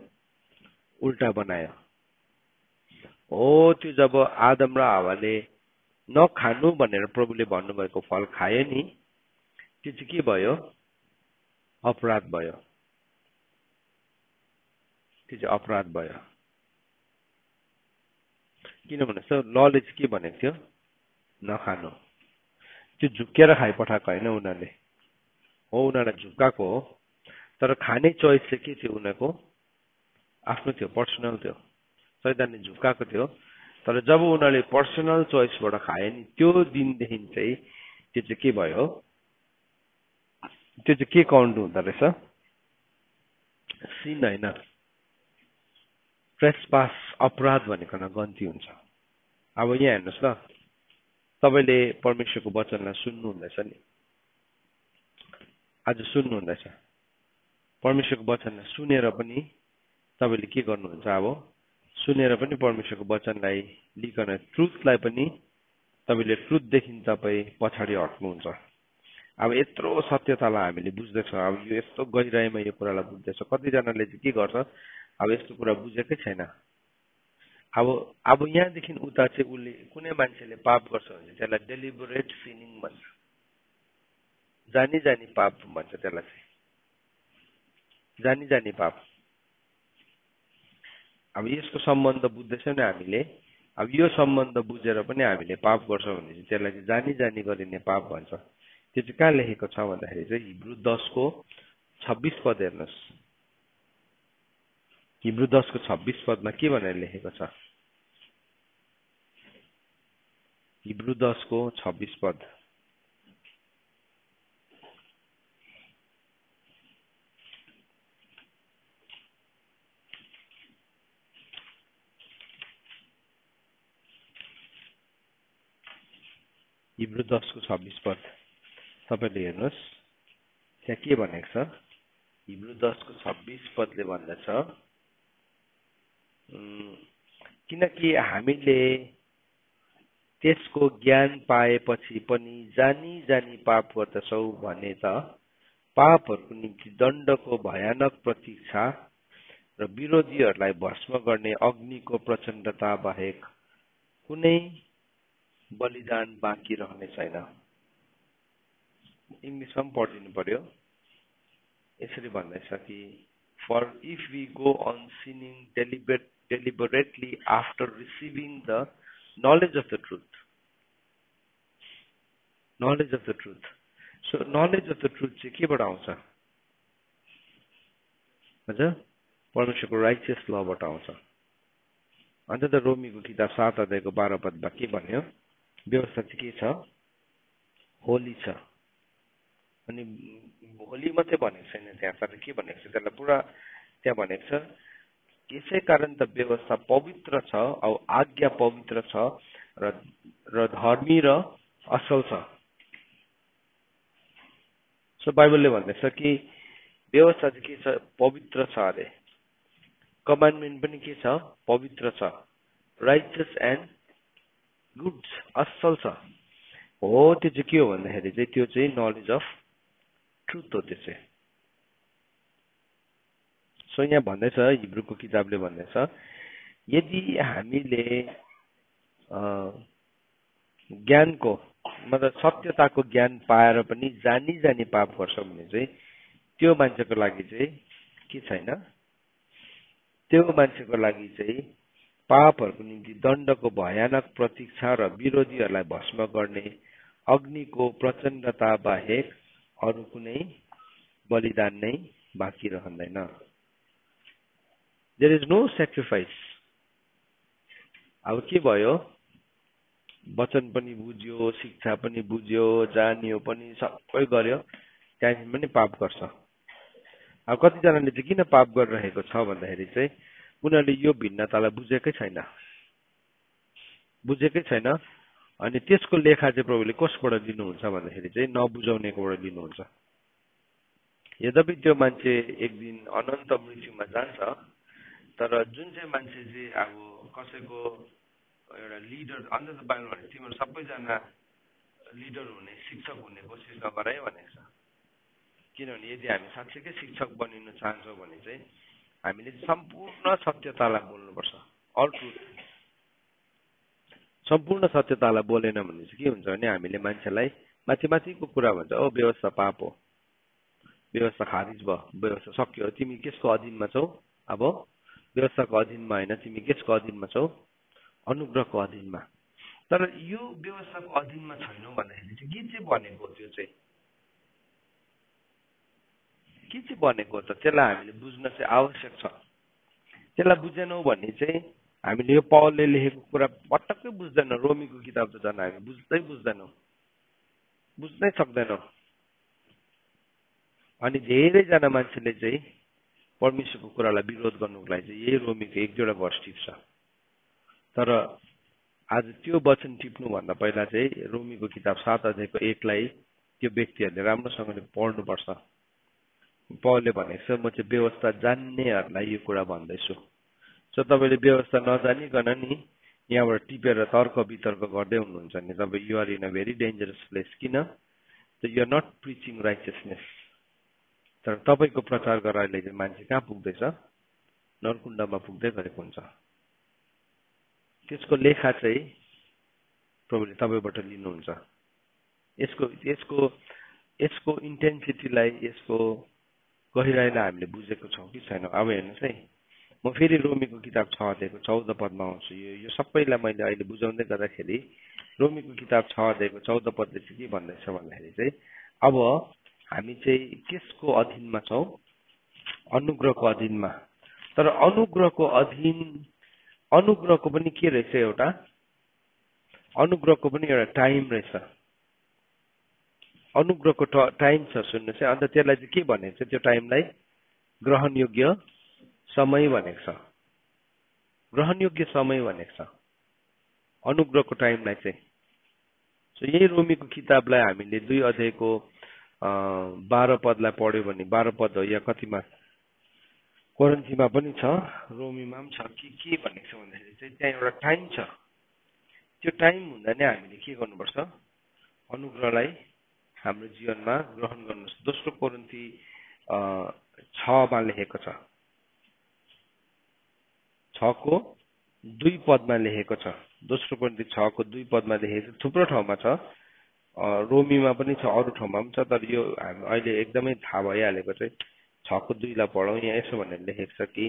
उल्टा बनायो। हो, त्यो जब आदम र हावाले नखानु भनेर प्रभुले भन्नुभएको फल खायो नि, त्यो चाहिँ के भयो? अपराध भयो। त्यो चाहिँ अपराध भयो। किनभने लले चाहिँ के भनेको थियो? नखानु। त्यो झुक्केर खाइपठाएको होइन उनीहरूले, हो उनीहरूलाई झुक्काएको हो। तर खाने चोइस चाहिँ के थियो? उनीहरूको आफ्नो थियो, पर्सनल थियो। शैतानले झुक्काएको थियो। तर जब उनीहरूले पर्सनल चोइसबाट खाए नि, त्यो दिनदेखि चाहिँ त्यो चाहिँ के भयो? त्यो चाहिँ के काउन्ट हुँदो रहेछ? सिन होइन, ट्रेसपास, अपराध भनेको गन्ती हुन्छ। अब यहाँ हेर्नुहोस् ल, तपाईँले परमेश्वरको वचनलाई सुन्नुहुँदैछ नि, आज सुन्नुहुँदैछ। परमेश्वरको वचनलाई सुनेर पनि तपाईँले के गर्नुहुन्छ? अब सुनेर पनि परमेश्वरको वचनलाई लिकन ट्रुथलाई पनि तपाईँले ट्रुथदेखि तपाईँ पछाडि हट्नुहुन्छ। अब यत्रो सत्यतालाई हामीले बुझ्दैछौँ, अब यो यस्तो गहिराइमा यो कुरालाई बुझ्दैछ। कतिजनाले चाहिँ के गर्छ? अब यस्तो कुरा बुझेकै छैन। अब यहाँदेखि उता चाहिँ उसले कुनै मान्छेले पाप गर्छ भने त्यसलाई डेलिबरेट सिनिङ भन्छ, जानी जानी पाप भन्छ त्यसलाई चाहिँ, जानी जानी पाप। अब यसको सम्बन्ध बुझ्दैछौँ नि हामीले। अब यो सम्बन्ध बुझेर पनि हामीले पाप गर्छौँ भने चाहिँ त्यसलाई चाहिँ जानी जानी गरिने पाप भन्छ। त्यो चाहिँ कहाँ लेखेको छ भन्दाखेरि चाहिँ हिब्रू 10को 26 पद हेर्नुहोस्। हिब्रू 10को 26 पदमा के भनेर लेखेको छ? हिब्रू 10को 26 पद। हिब्रू 10को 26 पद तपाईँले हेर्नुहोस्, त्यहाँ के भनेको छ? हिब्रू 10को 26 पदले भन्दछ, किनकि हामीले त्यसको ज्ञान पाएपछि पनि जानी जानी पाप गर्दछौँ भने त पापहरूको निम्ति दण्डको भयानक प्रतीक्षा र विरोधीहरूलाई भस्म गर्ने अग्निको प्रचण्डता बाहेक कुनै बलिदान बाँकी रहने छैन। इङ्ग्लिसमा पनि पढिदिनु पर्यो। यसरी भन्दैछ कि for if we go on sinning deliberately after receiving the knowledge of the truth. Knowledge of the truth. So knowledge of the truth चाहिँ केबाट आउँछ? हजुर, परमेश्वरको राइचियस लबाट आउँछ। अन्त त रोमीको किताब 7 अध्यायको 12 पदमा के भन्यो? व्यवस्था चाहिँ के छ? होली छ। अनि होली मात्रै भनेको छैन त्यहाँ, तर के भनेको छ? त्यसलाई पुरा त्यहाँ भनेको छ यसै कारण त व्यवस्था पवित्र छ औ आज्ञा पवित्र छ र धर्मी र असल छ। सो बाइबलले भन्दैछ कि व्यवस्था चाहिँ के छ? पवित्र छ अरे। कमान्डमेन्ट पनि के छ? पवित्र छ। राइचस एन्ड गुड, असल छ। हो त्यो चाहिँ के हो भन्दाखेरि चाहिँ त्यो चाहिँ नलेज अफ ट्रुथ हो। त्यो चाहिँ सो यहाँ भन्दैछ, हिब्रूको किताबले भन्दैछ, यदि हामीले ज्ञानको मतलब सत्यताको ज्ञान पाएर पनि जानी जानी पाप गर्छ भने चाहिँ त्यो मान्छेको लागि चाहिँ के छैन? त्यो मान्छेको लागि चाहिँ पापहरूको निम्ति दण्डको भयानक प्रतीक्षा र विरोधीहरूलाई भस्म गर्ने अग्निको प्रचण्डता बाहेक अरू कुनै बलिदान नै बाँकी रहँदैन। There is no sacrifice. अब के भयो? वचन पनि बुझ्यो, शिक्षा पनि बुझ्यो, जानियो पनि, सबै गर्यो, त्यहाँदेखि पनि पाप गर्छ। अब कतिजनाले चाहिँ किन पाप गरिरहेको छ भन्दाखेरि चाहिँ उनीहरूले यो भिन्नतालाई बुझेकै छैन। अनि त्यसको लेखा चाहिँ प्रभुले कसबाट लिनुहुन्छ भन्दाखेरि चाहिँ नबुझाउनेकोबाट लिनुहुन्छ। यद्यपि त्यो मान्छे एक दिन अनन्त मृत्युमा जान्छ, तर जुन चाहिँ मान्छे चाहिँ अब कसैको एउटा लिडर, अन्त त बाइबल भने तिमीहरू सबैजना लिडर हुने, शिक्षक हुने कोसिस नगर है भनेको छ। किनभने यदि हामी साँच्चैकै शिक्षक बनिन चाहन्छौँ भने चाहिँ हामीले सम्पूर्ण सत्यतालाई बोल्नुपर्छ। अल ट्रुथ, सम्पूर्ण सत्यतालाई बोलेन भने चाहिँ के हुन्छ भने हामीले मान्छेलाई माथि माथिको कुरा भन्छ, ओ व्यवस्था पाप हो, व्यवस्था खारिज भयो, व्यवस्था सक्यो, तिमी केसको अधीनमा छौ? अब व्यवस्थाको अधीनमा होइन, तिमी केसको अधीनमा छौ? अनुग्रहको अधीनमा। तर यो व्यवस्थाको अधीनमा छैनौ भन्दाखेरि चाहिँ के चाहिँ भनेको? त्यो चाहिँ के चाहिँ भनेको त? त्यसलाई हामीले बुझ्न चाहिँ आवश्यक छ। त्यसलाई बुझेनौ भने चाहिँ हामीले यो पौलले लेखेको कुरा पटक्कै बुझ्दैनौँ। रोमीको किताब त झन् हामी बुझ्नै सक्दैनौँ। अनि धेरैजना मान्छेले चाहिँ परमेश्वरको कुरालाई विरोध गर्नुको लागि चाहिँ यही रोमीको एक दुईवटा भर्स टिप्छ। तर आज त्यो वचन टिप्नुभन्दा पहिला चाहिँ रोमीको किताब 7 अध्यायको 1 लाई त्यो व्यक्तिहरूले राम्रोसँगले पढ्नुपर्छ। पौलले भनेको छ, म चाहिँ व्यवस्था जान्नेहरूलाई यो कुरा भन्दैछु। सो तपाईँले व्यवस्था नजानिकन नि यहाँबाट टिपेर तर्क वितर्क गर्दै हुनुहुन्छ नि तपाईँ, you are in a very dangerous place. किन? You are not preaching righteousness. तर तपाईँको प्रचार गराइले चाहिँ मान्छे कहाँ पुग्दैछ? नरकुण्डमा पुग्दै गरेको हुन्छ। त्यसको लेखा चाहिँ प्रभुले तपाईँबाट लिनुहुन्छ। यसको इन्टेन्सिटीलाई, यसको गहिराईलाई हामीले बुझेको छौँ कि छैनौँ? अब हेर्नुहोस् है, म फेरि रोमीको किताब 6 अध्यायको 14 पदमा आउँछु। यो सबैलाई मैले अहिले बुझाउँदै गर्दाखेरि रोमीको किताब 6 अध्यायको 14 पदले चाहिँ के भन्दैछ भन्दाखेरि चाहिँ अब हामी चाहिँ केसको अधीनमा छौँ? अनुग्रहको अधीनमा। तर अनुग्रहको पनि के रहेछ? एउटा अनुग्रहको पनि एउटा टाइम रहेछ। अनुग्रहको टाइम छ, सुन्नुहोस् है। अन्त त्यसलाई चाहिँ के भनेको छ? त्यो टाइमलाई ग्रहणयोग्य समय भनेको छ। ग्रहणयोग्य समय भनेको छ अनुग्रहको टाइमलाई चाहिँ। सो यही रोमीको किताबलाई हामीले 2 अध्यायको 12 पदलाई पढ्यो भने, 12 पद हो या कतिमा, कोरिन्थीमा पनि छ, रोमीमा पनि छ कि के भनेको छ भन्दाखेरि चाहिँ त्यहाँ एउटा टाइम छ। त्यो टाइम हुँदा नै हामीले के गर्नुपर्छ? अनुग्रहलाई हाम्रो जीवनमा ग्रहण गर्नुपर्छ। दोस्रो कोरिन्थी 6 मा लेखेको छ, 6 को 2 पदमा लेखेको छ। दोस्रो कोरिन्थी 6 को 2 पदमा लेखेको छ। थुप्रो ठाउँमा छ, रोमीमा पनि छ, अरू ठाउँमा पनि छ। तर यो अहिले एकदमै थाहा भइहालेको चाहिँ 6 को 2 लाई पढौँ। यहाँ यसो भनेर लेखेको छ कि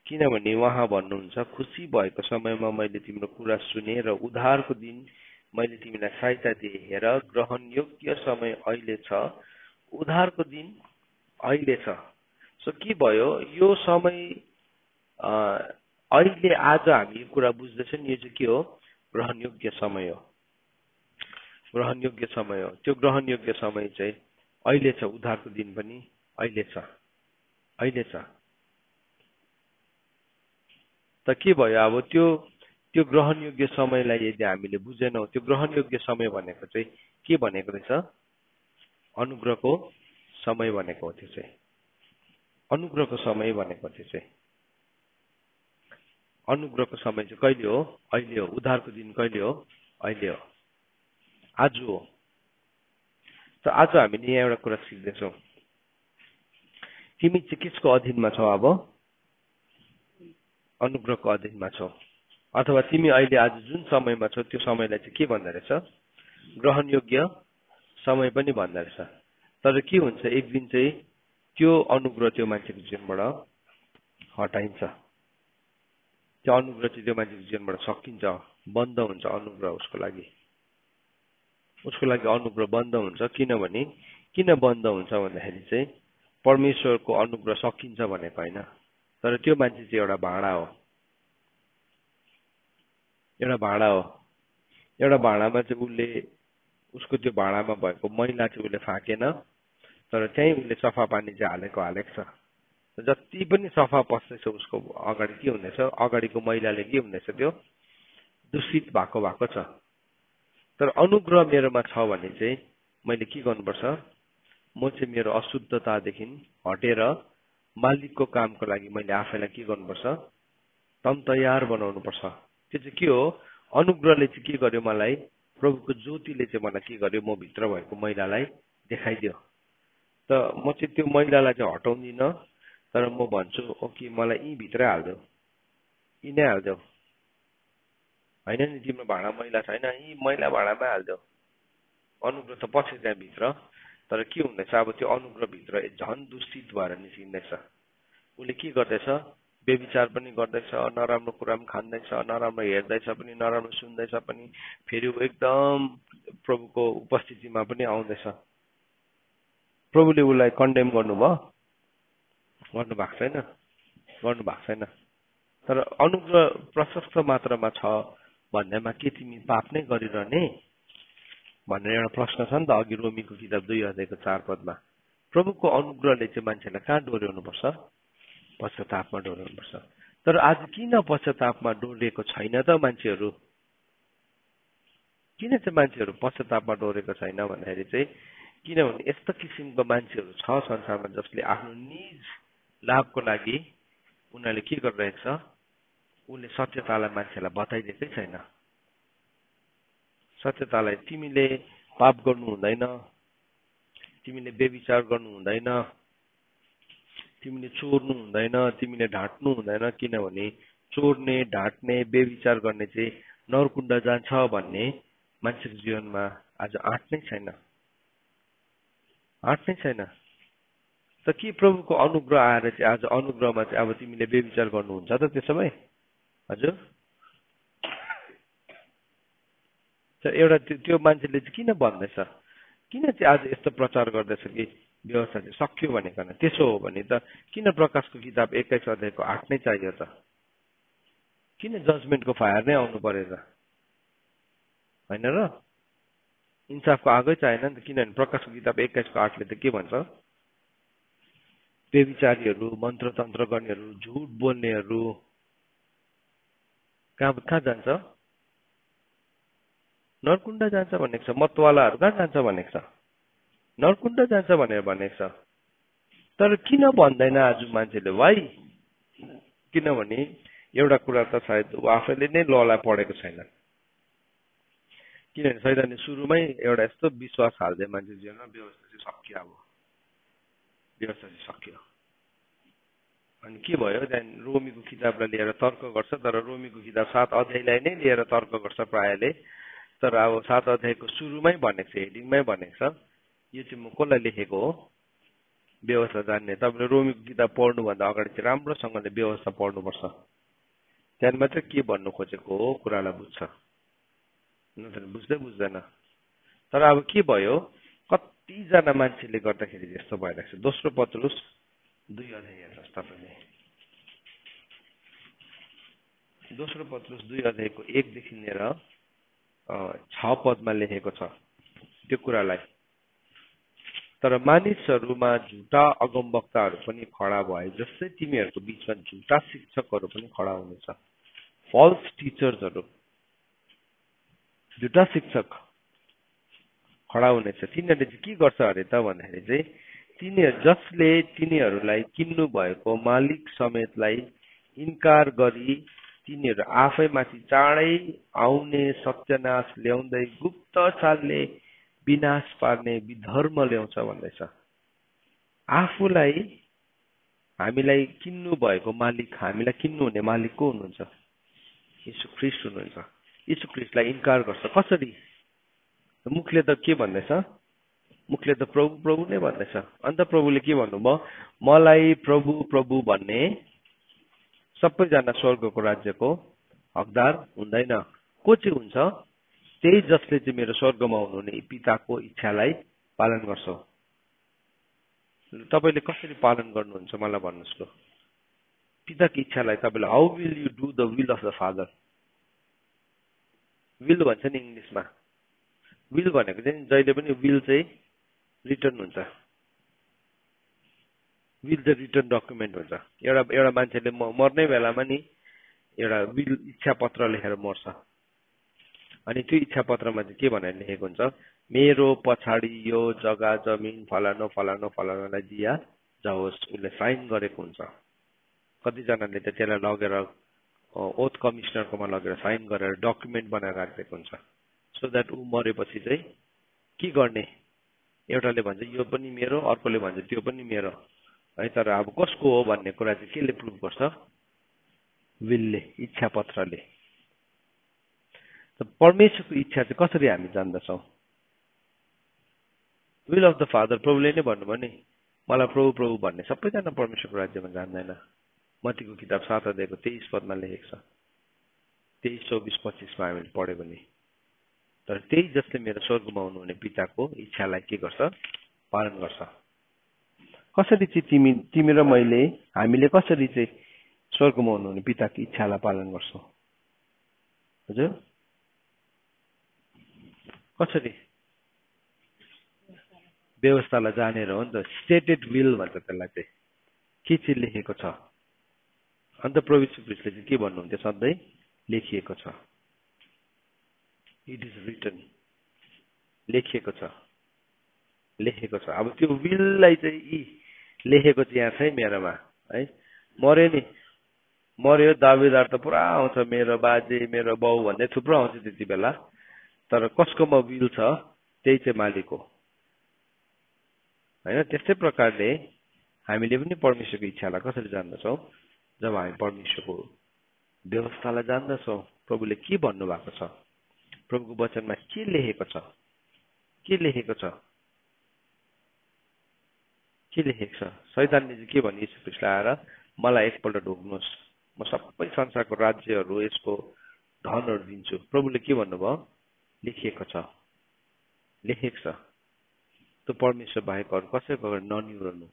किनभने उहाँ भन्नुहुन्छ, खुसी भएको समयमा मैले तिम्रो कुरा सुने र उद्धारको दिन मैले तिमीलाई सहायता दिए। हेर, ग्रहण योग्य समय अहिले छ, उद्धारको दिन अहिले छ। सो के भयो? यो समय अहिले आज हामी यो कुरा बुझ्दैछौँ, यो चाहिँ के हो? ग्रहण योग्य समय हो। ग्रहण योग्य समय हो। त्यो ग्रहण योग्य समय चाहिँ अहिले छ। उद्धारको दिन पनि अहिले छ। अहिले छ। त के भयो अब त्यो ग्रहणयोग्य समयलाई यदि हामीले बुझेनौँ, त्यो ग्रहणयोग्य समय भनेको चाहिँ के भनेको रहेछ? अनुग्रहको समय भनेको हो। त्यो चाहिँ अनुग्रहको समय भनेको त्यो चाहिँ अनुग्रहको समय चाहिँ कहिले हो? अहिले हो। उद्धारको दिन कहिले हो? अहिले हो, आज हो। त आज हामीले यहाँ एउटा कुरा सिक्दैछौँ, तिमी चाहिँ किसको अधीनमा छौ? अब अनुग्रहको अधीनमा छौ, अथवा तिमी अहिले आज जुन समयमा छौ त्यो समयलाई चाहिँ के भन्दो रहेछ? ग्रहणयोग्य समय पनि भन्दो रहेछ। तर के हुन्छ, एक दिन चाहिँ त्यो अनुग्रह त्यो मान्छेको जीवनबाट हटाइन्छ, त्यो अनुग्रह चाहिँ त्यो मान्छेको जीवनबाट सकिन्छ, बन्द हुन्छ अनुग्रह उसको लागि अनुग्रह बन्द हुन्छ। किनभने किन बन्द हुन्छ भन्दाखेरि चाहिँ परमेश्वरको अनुग्रह सकिन्छ भनेको होइन, तर त्यो मान्छे चाहिँ एउटा भाँडा हो। एउटा भाँडामा चाहिँ उसको त्यो भाँडामा भएको मैला चाहिँ उसले फाँकेन, तर त्यहीँ उसले सफा पानी चाहिँ हालेको छ। जति पनि सफा पस्दैछ उसको अगाडि के हुँदैछ? अगाडिको मैलाले के हुँदैछ? त्यो दूषित भएको छ। तर अनुग्रह मेरोमा छ भने चाहिँ मैले के गर्नुपर्छ? म चाहिँ मेरो अशुद्धतादेखि हटेर मालिकको कामको लागि मैले आफैलाई के गर्नुपर्छ? तम तयार बनाउनु पर्छ। त्यो चाहिँ के हो? अनुग्रहले चाहिँ के गर्यो मलाई? प्रभुको ज्योतिले चाहिँ मलाई के गर्यो? म भित्र भएको मैलालाई देखाइदियो। त म चाहिँ त्यो मैलालाई चाहिँ हटाउँदिन, तर म भन्छु ओके मलाई यी भित्रै हालिदेऊ, यी नै हालिदेऊ, होइन नि तिम्रो भाँडा मैला छैन, यी मैला भाँडामै हालिदेऊ। अनुग्रह त पछि त्यहाँभित्र, तर के हुँदैछ? अब त्यो अनुग्रहभित्र झन् दूषित भएर निस्किँदैछ। उसले के गर्दैछ? व्यभिचार पनि गर्दैछ, नराम्रो कुरा पनि खाँदैछ, नराम्रो हेर्दैछ पनि, नराम्रो सुन्दैछ पनि, फेरि ऊ एकदम प्रभुको उपस्थितिमा पनि आउँदैछ। प्रभुले उसलाई कन्डेम गर्नुभयो? गर्नुभएको छैन। तर अनुग्रह प्रशस्त मात्रामा छ भन्दैमा के तिमी पाप नै गरिरहने भनेर एउटा प्रश्न छ नि त। अघि रोमीको किताब 2:4 प्रभुको अनुग्रहले चाहिँ मान्छेलाई कहाँ डोर्याउनुपर्छ? पश्चातापमा डोर्याउनुपर्छ। तर आज किन पश्चातापमा डोरेको छैन त मान्छेहरू? किन चाहिँ मान्छेहरू पश्चातापमा डोरेको छैन भन्दाखेरि चाहिँ किनभने यस्तो किसिमको मान्छेहरू छ संसारमा जसले आफ्नो निज लाभको लागि उनीहरूले के गरिरहेको छ? उसले सत्यतालाई मान्छेलाई बताइदिएकै छैन। सत्यतालाई तिमीले पाप गर्नु हुँदैन, तिमीले व्यभिचार गर्नु हुँदैन, तिमीले चोर्नु हुँदैन, तिमीले ढाँट्नु हुँदैन, किनभने चोर्ने, ढाँट्ने, व्यभिचार गर्ने चाहिँ नरकुण्ड जान्छ भन्ने मान्छेको जीवनमा आज आँट नै छैन। त के प्रभुको अनुग्रह आएर चाहिँ आज अनुग्रहमा चाहिँ अब तिमीले व्यभिचार गर्नुहुन्छ त त्यसो भए? हजुर, एउटा त्यो मान्छेले चाहिँ किन भन्दैछ? किन चाहिँ आज यस्तो प्रचार गर्दैछ कि व्यवस्था चाहिँ सक्यो भनेकन? त्यसो हो भने त किन प्रकाशको किताब 21:8 नै चाहियो त? किन जजमेन्टको फायर नै आउनु पर्यो त? होइन र? इन्साफको आगै चाहिएन नि त। किनभने प्रकाशको किताब 21:8ले त के भन्छ? व्यभिचारीहरू, मन्त्रतन्त्र गर्नेहरू, झुट बोल्नेहरू कहाँ जान्छ? नरकुण्ड जान्छ भनेको छ। मतवालाहरू कहाँ जान्छ भनेको छ? नरकुण्ड जान्छ भनेर भनेको छ। तर किन भन्दैन आज मान्छेले? भाइ, किनभने एउटा कुरा त सायद ऊ आफैले नै ललाई पढेको छैन। किनभने सैतानले सुरुमै एउटा यस्तो विश्वास हाल्दै मान्छे जीवनमा व्यवस्था चाहिँ सकियो। अब व्यवस्था चाहिँ सकियो अनि के भयो? त्यहाँदेखि रोमीको किताबलाई लिएर तर्क गर्छ, तर रोमीको किताब 7 अध्यायलाई नै लिएर तर्क गर्छ प्रायले। तर अब 7 अध्यायको सुरुमै भनेको छ, हेडिङमै भनेको छ, यो चाहिँ म कसलाई लेखेको हो? व्यवस्था जान्ने। तपाईँले रोमीको किताब पढ्नुभन्दा अगाडि चाहिँ राम्रोसँगले व्यवस्था पढ्नुपर्छ। त्यहाँदेखि मात्रै के भन्नु खोजेको हो कुरालाई बुझ्छ, बुझ्दैन। तर अब के भयो? कतिजना मान्छेले गर्दाखेरि यस्तो भइरहेको छ। दोस्रो पत्रुस 2 अध्याय हेर्नुहोस् तपाईँले। दोस्रो पत्रुस 2 अध्यायको 1 देखि लिएर 6 पदमा लेखेको छ त्यो कुरालाई। तर मानिसहरूमा झुटा अगमवक्ताहरू पनि खडा भए जस्तै तिमीहरूको बीचमा झुटा शिक्षकहरू पनि खडा हुनेछ। फल्स टिचर्सहरू, झुटा शिक्षक खडा हुनेछ। तिनीहरूले चाहिँ के गर्छ अरे त भन्दाखेरि चाहिँ तिनीहरू जसले तिनीहरूलाई किन्नु भएको मालिक समेतलाई इन्कार गरी तिनीहरू आफैमाथि चाँडै आउने सत्यनाश ल्याउँदै गुप्त चालले विनाश पार्ने विधर्म ल्याउँछ भन्दैछ। आफूलाई हामीलाई किन्नु भएको मालिक, हामीलाई किन्नु हुने मालिक को हुनुहुन्छ? यीशु ख्रीष्ट हुनुहुन्छ। यीशु ख्रीष्टलाई इन्कार गर्छ। कसरी? मुखले त के भन्दैछ? मुखले त प्रभु प्रभु नै भन्दैछ। अन्त प्रभुले के भन्नुभयो? मलाई प्रभु प्रभु भन्ने सबैजना स्वर्गको राज्यको हकदार हुँदैन। को चाहिँ हुन्छ? त्यही जसले चाहिँ मेरो स्वर्गमा हुनुहुने पिताको इच्छालाई पालन गर्छ। तपाईँले कसरी पालन गर्नुहुन्छ मलाई भन्नुहोस् ल। पिताको इच्छालाई तपाईँले how will you do the will of the father? Will भन्छ नि इङ्ग्लिसमा। विल भनेको चाहिँ जहिले पनि विल चाहिँ रिटर्न हुन्छ। विल चाहिँ रिटर्न डकुमेन्ट हुन्छ। एउटा मान्छेले मर्ने बेलामा नि एउटा विल इच्छा पत्र लेखेर मर्छ। अनि त्यो इच्छा पत्रमा चाहिँ के भनेर लेखेको हुन्छ? मेरो पछाडि यो जग्गा जमिन फलानो फलानो फलानोलाई दिया जाओस्, उसले साइन गरेको हुन्छ। कतिजनाले त त्यसलाई लगेर ओथ कमिसनरकोमा लगेर साइन गरेर डकुमेन्ट बनाएर राखिदिएको हुन्छ। सो द्याट ऊ मरेपछि चाहिँ के गर्ने? एउटाले भन्छ यो पनि मेरो, अर्कोले भन्छ त्यो पनि मेरो है। तर अब कसको हो भन्ने कुरा चाहिँ केले प्रुभ गर्छ? विलले, इच्छा पत्रले। परमेश्वरको इच्छा चाहिँ कसरी हामी जान्दछौँ? Will of the father. प्रभुले नै भन्नुभयो नि, मलाई प्रभु प्रभु भन्ने सबैजना परमेश्वरको राज्यमा जान्दैन। मत्तीको किताब 7 अध्यायको 23 पदमा लेखेको छ। 23, 24, 25 हामीले पढ्यो भने। तर त्यही जसले मेरो स्वर्गमा हुनुहुने पिताको इच्छालाई के गर्छ? पालन गर्छ। कसरी चाहिँ तिमी र मैले, हामीले कसरी चाहिँ स्वर्गमा हुनुहुने पिताको इच्छालाई पालन गर्छौँ? हजुर कसरी? व्यवस्थालाई जानेर हो नि त। स्टेटेड विल भन्छ त्यसलाई चाहिँ। के चाहिँ लेखेको छ? अन्त प्रभु यीशु ख्रीष्टले चाहिँ के भन्नुहुन्थ्यो? सधैँ लेखिएको छ। It is written. लेखिएको छ, लेखेको छ। अब त्यो विललाई चाहिँ लेखेको चाहिँ यहाँ छ मेरोमा है। मर्यो नि, मर्यो, दावेदार त पुरा आउँछ, मेरो बाजे मेरो बाउ भन्ने थुप्रो आउँछ त्यति बेला। तर कसकोमा विल छ त्यही चाहिँ मालिक हो होइन। त्यस्तै प्रकारले हामीले पनि परमेश्वरको इच्छालाई कसरी जान्दछौँ? जब हामी परमेश्वरको व्यवस्थालाई जान्दछौँ। प्रभुले के भन्नुभएको छ, प्रभुको वचनमा के लेखेको छ, के लेखेको छ, के लेखेको छ। शैतानले चाहिँ के भन्यो यीशु ख्रीष्टलाई आएर? मलाई एकपल्ट ढोग्नुहोस्, म सबै संसारको राज्यहरू यसको धनहरू दिन्छु। प्रभुले के भन्नुभयो? लेखिएको छ, लेखेको छ। त्यो परमेश्वर बाहेक अरू कसैको अगाडि ननिउरनु।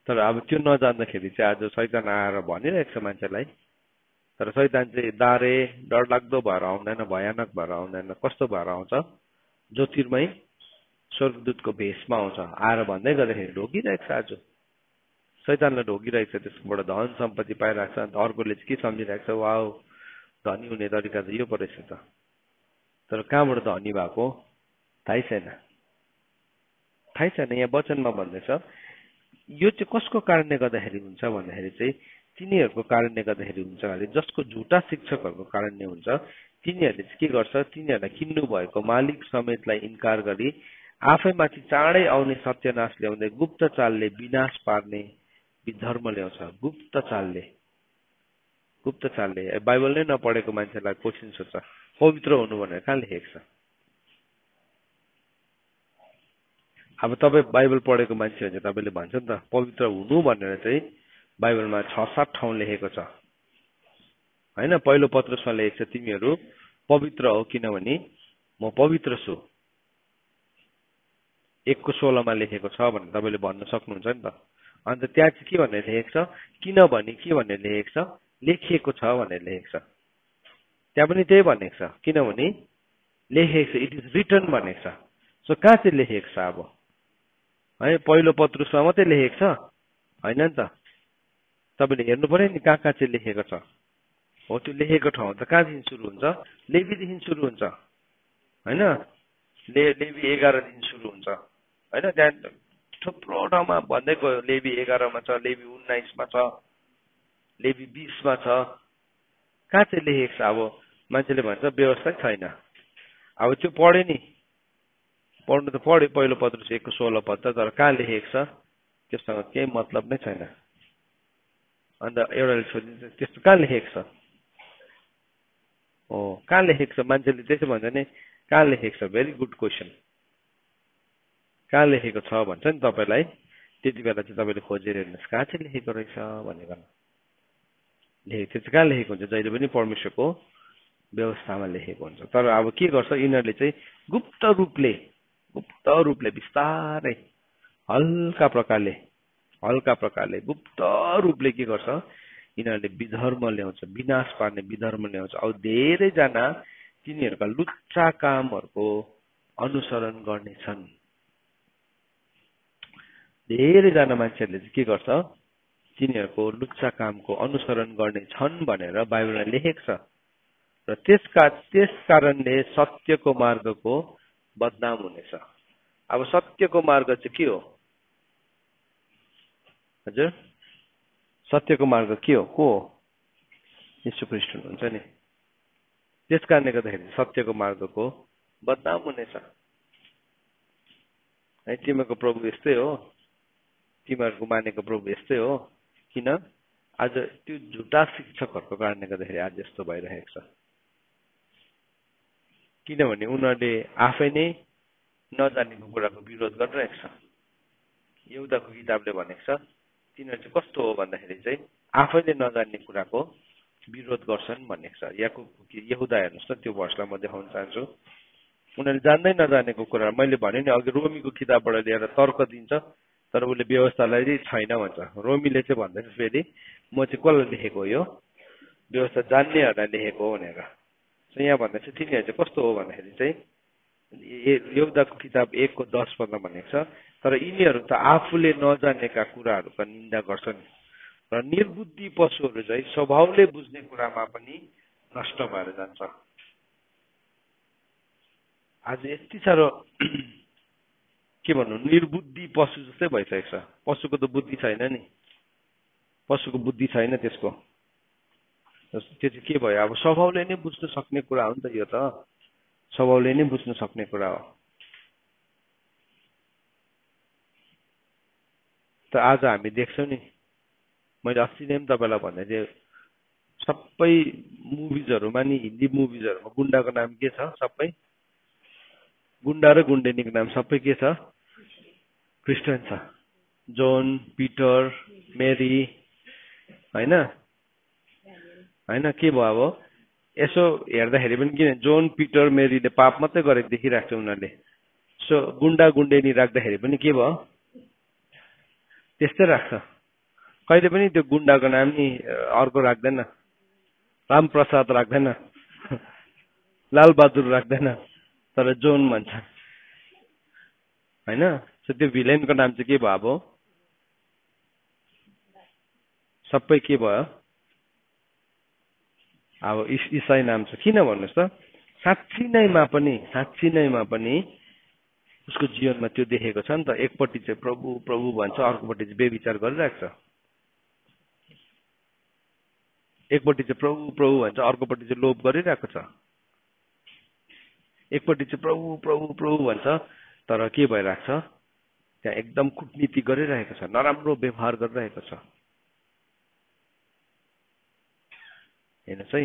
तर अब त्यो नजान्दाखेरि चाहिँ आज शैतान आएर भनिरहेको छ मान्छेलाई। तर शैतान चाहिँ दारे डरलाग्दो भएर आउँदैन, भयानक भएर आउँदैन। कस्तो भएर आउँछ? ज्योतिर्मय स्वर्गदूतको भेषमा आउँछ। आएर भन्दै गर्दाखेरि ढोकिरहेको छ। आज शैतानलाई ढोकिरहेको छ, त्यसकोबाट धन सम्पत्ति पाइरहेको छ। अन्त अर्कोले चाहिँ के सम्झिरहेको छ? वाउ, धनी हुने तरिका त यो परेछ त। तर कहाँबाट धनी भएको थाहै छैन, थाहै छैन। यहाँ वचनमा भन्दैछ यो चाहिँ कसको कारणले गर्दाखेरि हुन्छ भन्दाखेरि चाहिँ तिनीहरूको कारणले गर्दाखेरि हुन्छ अरे जसको झुटा शिक्षकहरूको कारणले हुन्छ। तिनीहरूले चाहिँ के गर्छ? तिनीहरूलाई किन्नु भएको मालिक समेतलाई इन्कार गरी आफैमाथि चाँडै आउने सत्यनाश ल्याउँदै गुप्त चालले विनाश पार्ने विधर्म ल्याउँछ। गुप्त चालले, गुप्त चालले। बाइबल नै नपढेको मान्छेलाई क्वेसन सोध्छ पवित्र हुनु भनेर कहाँ लेखेको छ? अब तपाईँ बाइबल पढेको मान्छे हो भने तपाईँले भन्छ नि त पवित्र हुनु भनेर चाहिँ बाइबलमा 6-7 ठाउँ लेखेको छ होइन। पहिलो पत्रुसमा लेखेको छ तिमीहरू पवित्र हो किनभने म पवित्र छु। 1:16 लेखेको छ भनेर तपाईँले भन्न सक्नुहुन्छ नि त। अन्त त्यहाँ चाहिँ के भनेर लेखेको छ? किनभने के भनेर लेखेको छ? लेखिएको छ भनेर लेखेको छ। त्यहाँ पनि त्यही भनेको छ, किनभने लेखेको छ, इट इज रिटन भनेको छ। सो कहाँ चाहिँ लेखेको छ अब है? पहिलो पत्रुसमा मात्रै लेखेको छ होइन नि त। तपाईँले हेर्नु पर्यो नि कहाँ कहाँ चाहिँ लेखेको छ। हो त्यो लेखेको ठाउँ त कहाँदेखि सुरु हुन्छ? लेवीदेखि सुरु हुन्छ होइन? लेवी 11 दिन सुरु हुन्छ होइन? त्यहाँ थुप्रो ठाउँमा भन्दै गयो, लेवी 11 मा छ, लेवी 19 मा छ, लेवी 20 मा छ। कहाँ चाहिँ लेखेको छ? अब मान्छेले भन्छ व्यवस्था छैन। अब त्यो पढ्यो नि, पढ्नु त पढ्यो पहिलो पत्रुस 1 को 16 पद त, तर कहाँ लेखेको छ त्योसँग केही मतलब नै छैन। अन्त एउटाले सोधिन्छ त्यस्तो कहाँ लेखेको छ? हो कहाँ लेखेको छ? मान्छेले त्यसो भन्छ नि, कहाँ लेखेको छ? Very good question. कहाँ लेखेको छ भन्छ नि तपाईँलाई, त्यति बेला चाहिँ तपाईँले खोजेर हेर्नुहोस् कहाँ चाहिँ लेखेको रहेछ भनेर। त्यो चाहिँ कहाँ लेखेको हुन्छ? जहिले पनि परमेश्वरको व्यवस्थामा लेखेको हुन्छ। तर अब के गर्छ यिनीहरूले चाहिँ गुप्त रूपले बिस्तारै हल्का प्रकारले गुप्त रूपले के गर्छ यिनीहरूले विधर्म ल्याउँछ, विनाश पार्ने विधर्म ल्याउँछ। अब धेरैजना तिनीहरूका लुच्चा कामहरूको अनुसरण गर्नेछन्। धेरैजना मान्छेहरूले चाहिँ के गर्छ तिनीहरूको लुच्चा कामको अनुसरण गर्ने छन् भनेर बाइबलमा लेखेको छ। र त्यस कारणले सत्यको मार्गको बदनाम हुनेछ। अब सत्यको मार्ग चाहिँ के हो हजुर? सत्यको मार्ग के हो? को हो? यीशु ख्रीष्ट हुनुहुन्छ नि। त्यस कारणले गर्दाखेरि सत्यको मार्गको बदनाम हुनेछ। है तिमीहरूको प्रभु यस्तै हो, तिमीहरूको मानेको प्रभु यस्तै हो। किन? आज त्यो झुटा शिक्षकहरूको कारणले गर्दाखेरि आज यस्तो भइरहेको छ। किनभने उनीहरूले आफै नै नजानेको कुराको विरोध गरिरहेको छ। यहुदाको किताबले भनेको छ तिनीहरू चाहिँ कस्तो हो भन्दाखेरि चाहिँ आफैले नजान्ने कुराको विरोध गर्छन् भनेको छ। यहुदा हेर्नुहोस् न, त्यो भर्सलाई म देखाउन चाहन्छु। उनीहरूले जान्दै नजानेको कुरा, मैले भने नि अघि रोमीको किताबबाट ल्याएर तर्क दिन्छ, तर उसले व्यवस्थालाई छैन भन्छ। रोमीले चाहिँ भन्दैछ फेरि म चाहिँ कसलाई लेखेको हो, यो व्यवस्था जान्नेहरूलाई लेखेको हो भनेर। यहाँ भन्दा चाहिँ तिनीहरू चाहिँ कस्तो हो भन्दाखेरि चाहिँ यहुदाको किताब 1 को 10 पदमा भनेको छ, तर यिनीहरू त आफूले नजानेका कुराहरूका निन्दा गर्छन् र निर्बुद्धि पशुहरू चाहिँ स्वभावले बुझ्ने कुरामा पनि नष्ट भएर जान्छ। आज यति साह्रो के भन्नु, निर्बुद्धि पशु जस्तै भइसकेको छ। पशुको त बुद्धि छैन नि, पशुको बुद्धि छैन त्यसको। त्यो चाहिँ के भयो? अब स्वभावले नै बुझ्न सक्ने कुरा हो नि त, यो त स्वभावले नै बुझ्न सक्ने कुरा हो। त आज हामी देख्छौँ नि, मैले अस्ति नै पनि तपाईँलाई भन्दै थिएँ, सबै मुभिजहरूमा नि, हिन्दी मुभिजहरूमा गुन्डाको नाम के छ? सबै गुन्डा र गुन्डेनीको नाम सबै के छ? क्रिस्चियन छ। जोन, पिटर, मेरी, होइन होइन के भयो? अब यसो हेर्दाखेरि पनि किन जोन, पिटर, मेरीले पाप मात्रै गरेको देखिरहेको छ उनीहरूले। सो गुन्डा गुन्डेनी राख्दाखेरि पनि के भयो? त्यस्तै राख्छ। कहिले पनि त्यो गुन्डाको नाम नि अर्को राख्दैन, रामप्रसाद राख्दैन, लालबहादुर राख्दैन, तर जोन भन्छ होइन। त्यो भिलेनको नाम चाहिँ के भयो? अब सबै के भयो? अब इसाई नाम छ। किन भन्नुहोस् त? साँच्ची नैमा पनि उसको जीवनमा त्यो देखेको छ नि त। एकपट्टि चाहिँ प्रभु प्रभु भन्छ, अर्कोपट्टि चाहिँ बेविचार गरिरहेको छ। एकपट्टि चाहिँ प्रभु प्रभु भन्छ, अर्कोपट्टि चाहिँ लोभ गरिरहेको छ। एकपट्टि चाहिँ प्रभु प्रभु प्रभु भन्छ, तर के भइरहेको छ? त्यहाँ एकदम कुटनीति गरिरहेको छ, नराम्रो व्यवहार गरिरहेको छ। हेर्नुहोस् है।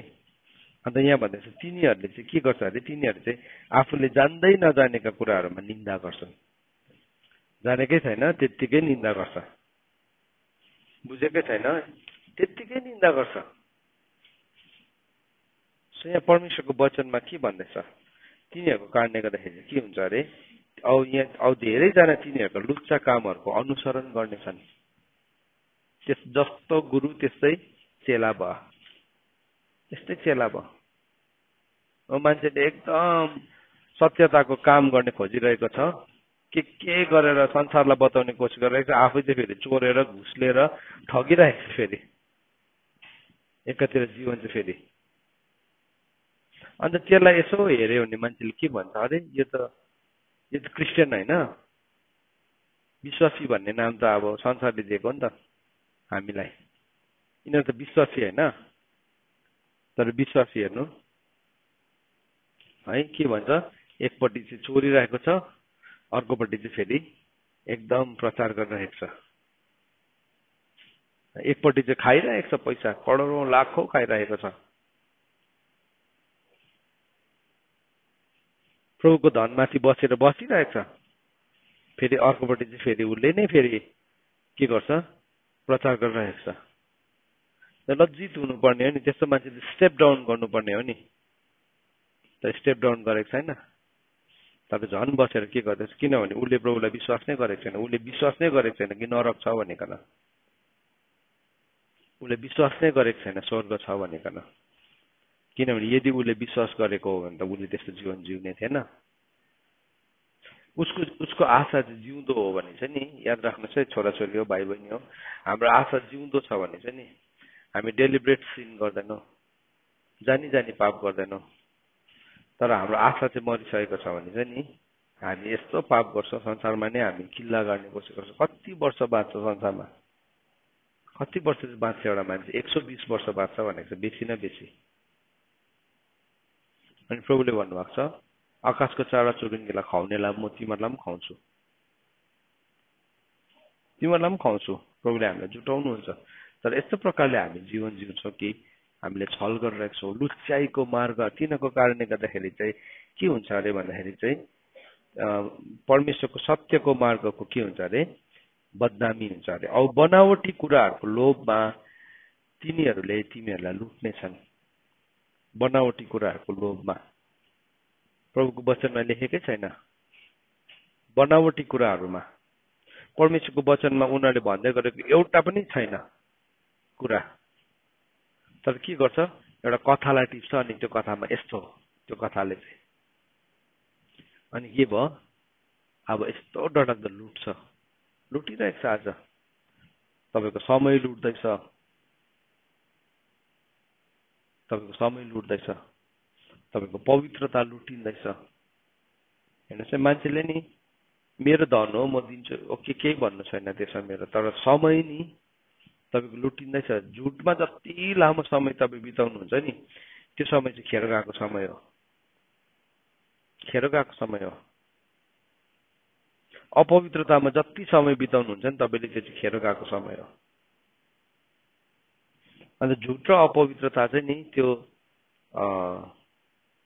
अन्त यहाँ भन्दैछ तिनीहरूले चाहिँ के गर्छ अरे? तिनीहरू चाहिँ आफूले जान्दै नजानेका कुराहरूमा निन्दा गर्छन्। जानेकै छैन त्यत्तिकै निन्दा गर्छ, बुझेकै छैन त्यत्तिकै निन्दा गर्छ। यहाँ परमेश्वरको वचनमा के भन्दैछ? तिनीहरूको कारणले गर्दाखेरि के हुन्छ अरे? अब धेरैजना तिनीहरूको लुच्चा कामहरूको अनुसरण गर्नेछन्। त्यस जस्तो गुरु त्यस्तै चेला भयो, त्यस्तै चेला भयो। मान्छेले एकदम सत्यताको काम गर्ने खोजिरहेको छ, के गरेर संसारलाई बताउने कोसिस गरिरहेको छ, आफै चाहिँ फेरि चोरेर घुस लिएर ठगिरहेको छ। फेरि एकातिर जीवन चाहिँ फेरि अन्त त्यसलाई यसो हेऱ्यो भने मान्छेले के भन्छ, अरे यो त क्रिस्चियन होइन, विश्वासी भन्ने नाम त अब संसारले दिएको नि त हामीलाई, यिनीहरू त विश्वासी होइन। तर विश्वासी हेर्नु है के भन्छ, एकपट्टि चाहिँ चोरिरहेको छ, अर्कोपट्टि चाहिँ फेरि एकदम प्रचार गरिरहेको छ। एकपट्टि चाहिँ खाइरहेको छ पैसा, करोडौँ लाखौँ खाइरहेको छ, प्रभुको धनमाथि बसेर बसिरहेको छ। फेरि अर्कोपट्टि चाहिँ फेरि उसले नै फेरि के गर्छ, प्रचार गरिरहेको छ। लज्जित हुनुपर्ने हो नि, त्यस्तो मान्छेले स्टेप डाउन गर्नुपर्ने हो नि, त स्टेप डाउन गरेको छैन। तपाईँ झन् बसेर के गर्दैछ, किनभने उसले प्रभुलाई विश्वास नै गरेको छैन। उसले विश्वास नै गरेको छैन कि नरक छ भनिकन, उसले विश्वास नै गरेको छैन स्वर्ग छ भनिकन। किनभने यदि उसले विश्वास गरेको हो भने त उसले त्यस्तो जीवन जिउने थिएन। उसको आशा चाहिँ जिउँदो हो भने चाहिँ नि, याद राख्नुहोस् है छोराछोरी हो, भाइ बहिनी हो, हाम्रो आशा जिउँदो छ भने चाहिँ नि हामी डेलिब्रेट सिन गर्दैनौँ, जानी जानी पाप गर्दैनौँ। तर हाम्रो आशा चाहिँ मरिसकेको छ भने चाहिँ नि हामी यस्तो पाप गर्छौँ, संसारमा नै हामी किल्ला गर्ने कोसिस गर्छौँ। कति वर्ष बाँच्छ संसारमा, कति वर्ष बाँच्छ एउटा मान्छे, 120 वर्ष बाँच्छ भनेको छ, बेसी न बेसी। अनि प्रभुले भन्नुभएको छ, आकाशको चरा चुरुङ्गीलाई खुवाउनेलाई म तिमीहरूलाई पनि खुवाउँछु, तिमीहरूलाई पनि खुवाउँछु। प्रभुले हामीलाई जुटाउनुहुन्छ। तर यस्तो प्रकारले हामी जीवन जिउँछौँ कि हामीले छल गरिरहेको छौँ, लुच्चाइको मार्ग, तिनीहरूको कारणले गर्दाखेरि चाहिँ के हुन्छ अरे भन्दाखेरि चाहिँ परमेश्वरको सत्यको मार्गको के हुन्छ अरे, बदनामी हुन्छ अरे। औ बनावटी कुराहरूको लोभमा तिनीहरूले तिमीहरूलाई लुट्नेछन्, बनावटी कुराहरूको लोभमा। प्रभुको वचनमा लेखेकै छैन, बनावटी कुराहरूमा। परमेश्वरको वचनमा उनीहरूले भन्दै गरेको एउटा पनि छैन कुरा। तर के गर्छ, एउटा कथालाई टिप्छ, अनि त्यो कथामा यस्तो हो, त्यो कथाले चाहिँ अनि के भयो, अब यस्तो डरलाग्दो लुट्छ, लुटिरहेको छ। आज तपाईँको समय लुट्दैछ, तपाईँको समय लुट्दैछ, तपाईँको पवित्रता लुटिँदैछ। हेर्नुहोस् है, मान्छेले नि मेरो धन हो म दिन्छु, ओके, केही भन्नु छैन त्यसमा मेरो, तर समय नि तपाईँको लुटिँदैछ। झुटमा जति लामो समय तपाईँ बिताउनुहुन्छ नि, त्यो समय चाहिँ खेर गएको समय हो, खेर गएको समय हो। अपवित्रतामा जति समय बिताउनुहुन्छ नि तपाईँले, त्यो चाहिँ खेर गएको समय हो। अन्त झुट र अपवित्रता चाहिँ नि त्यो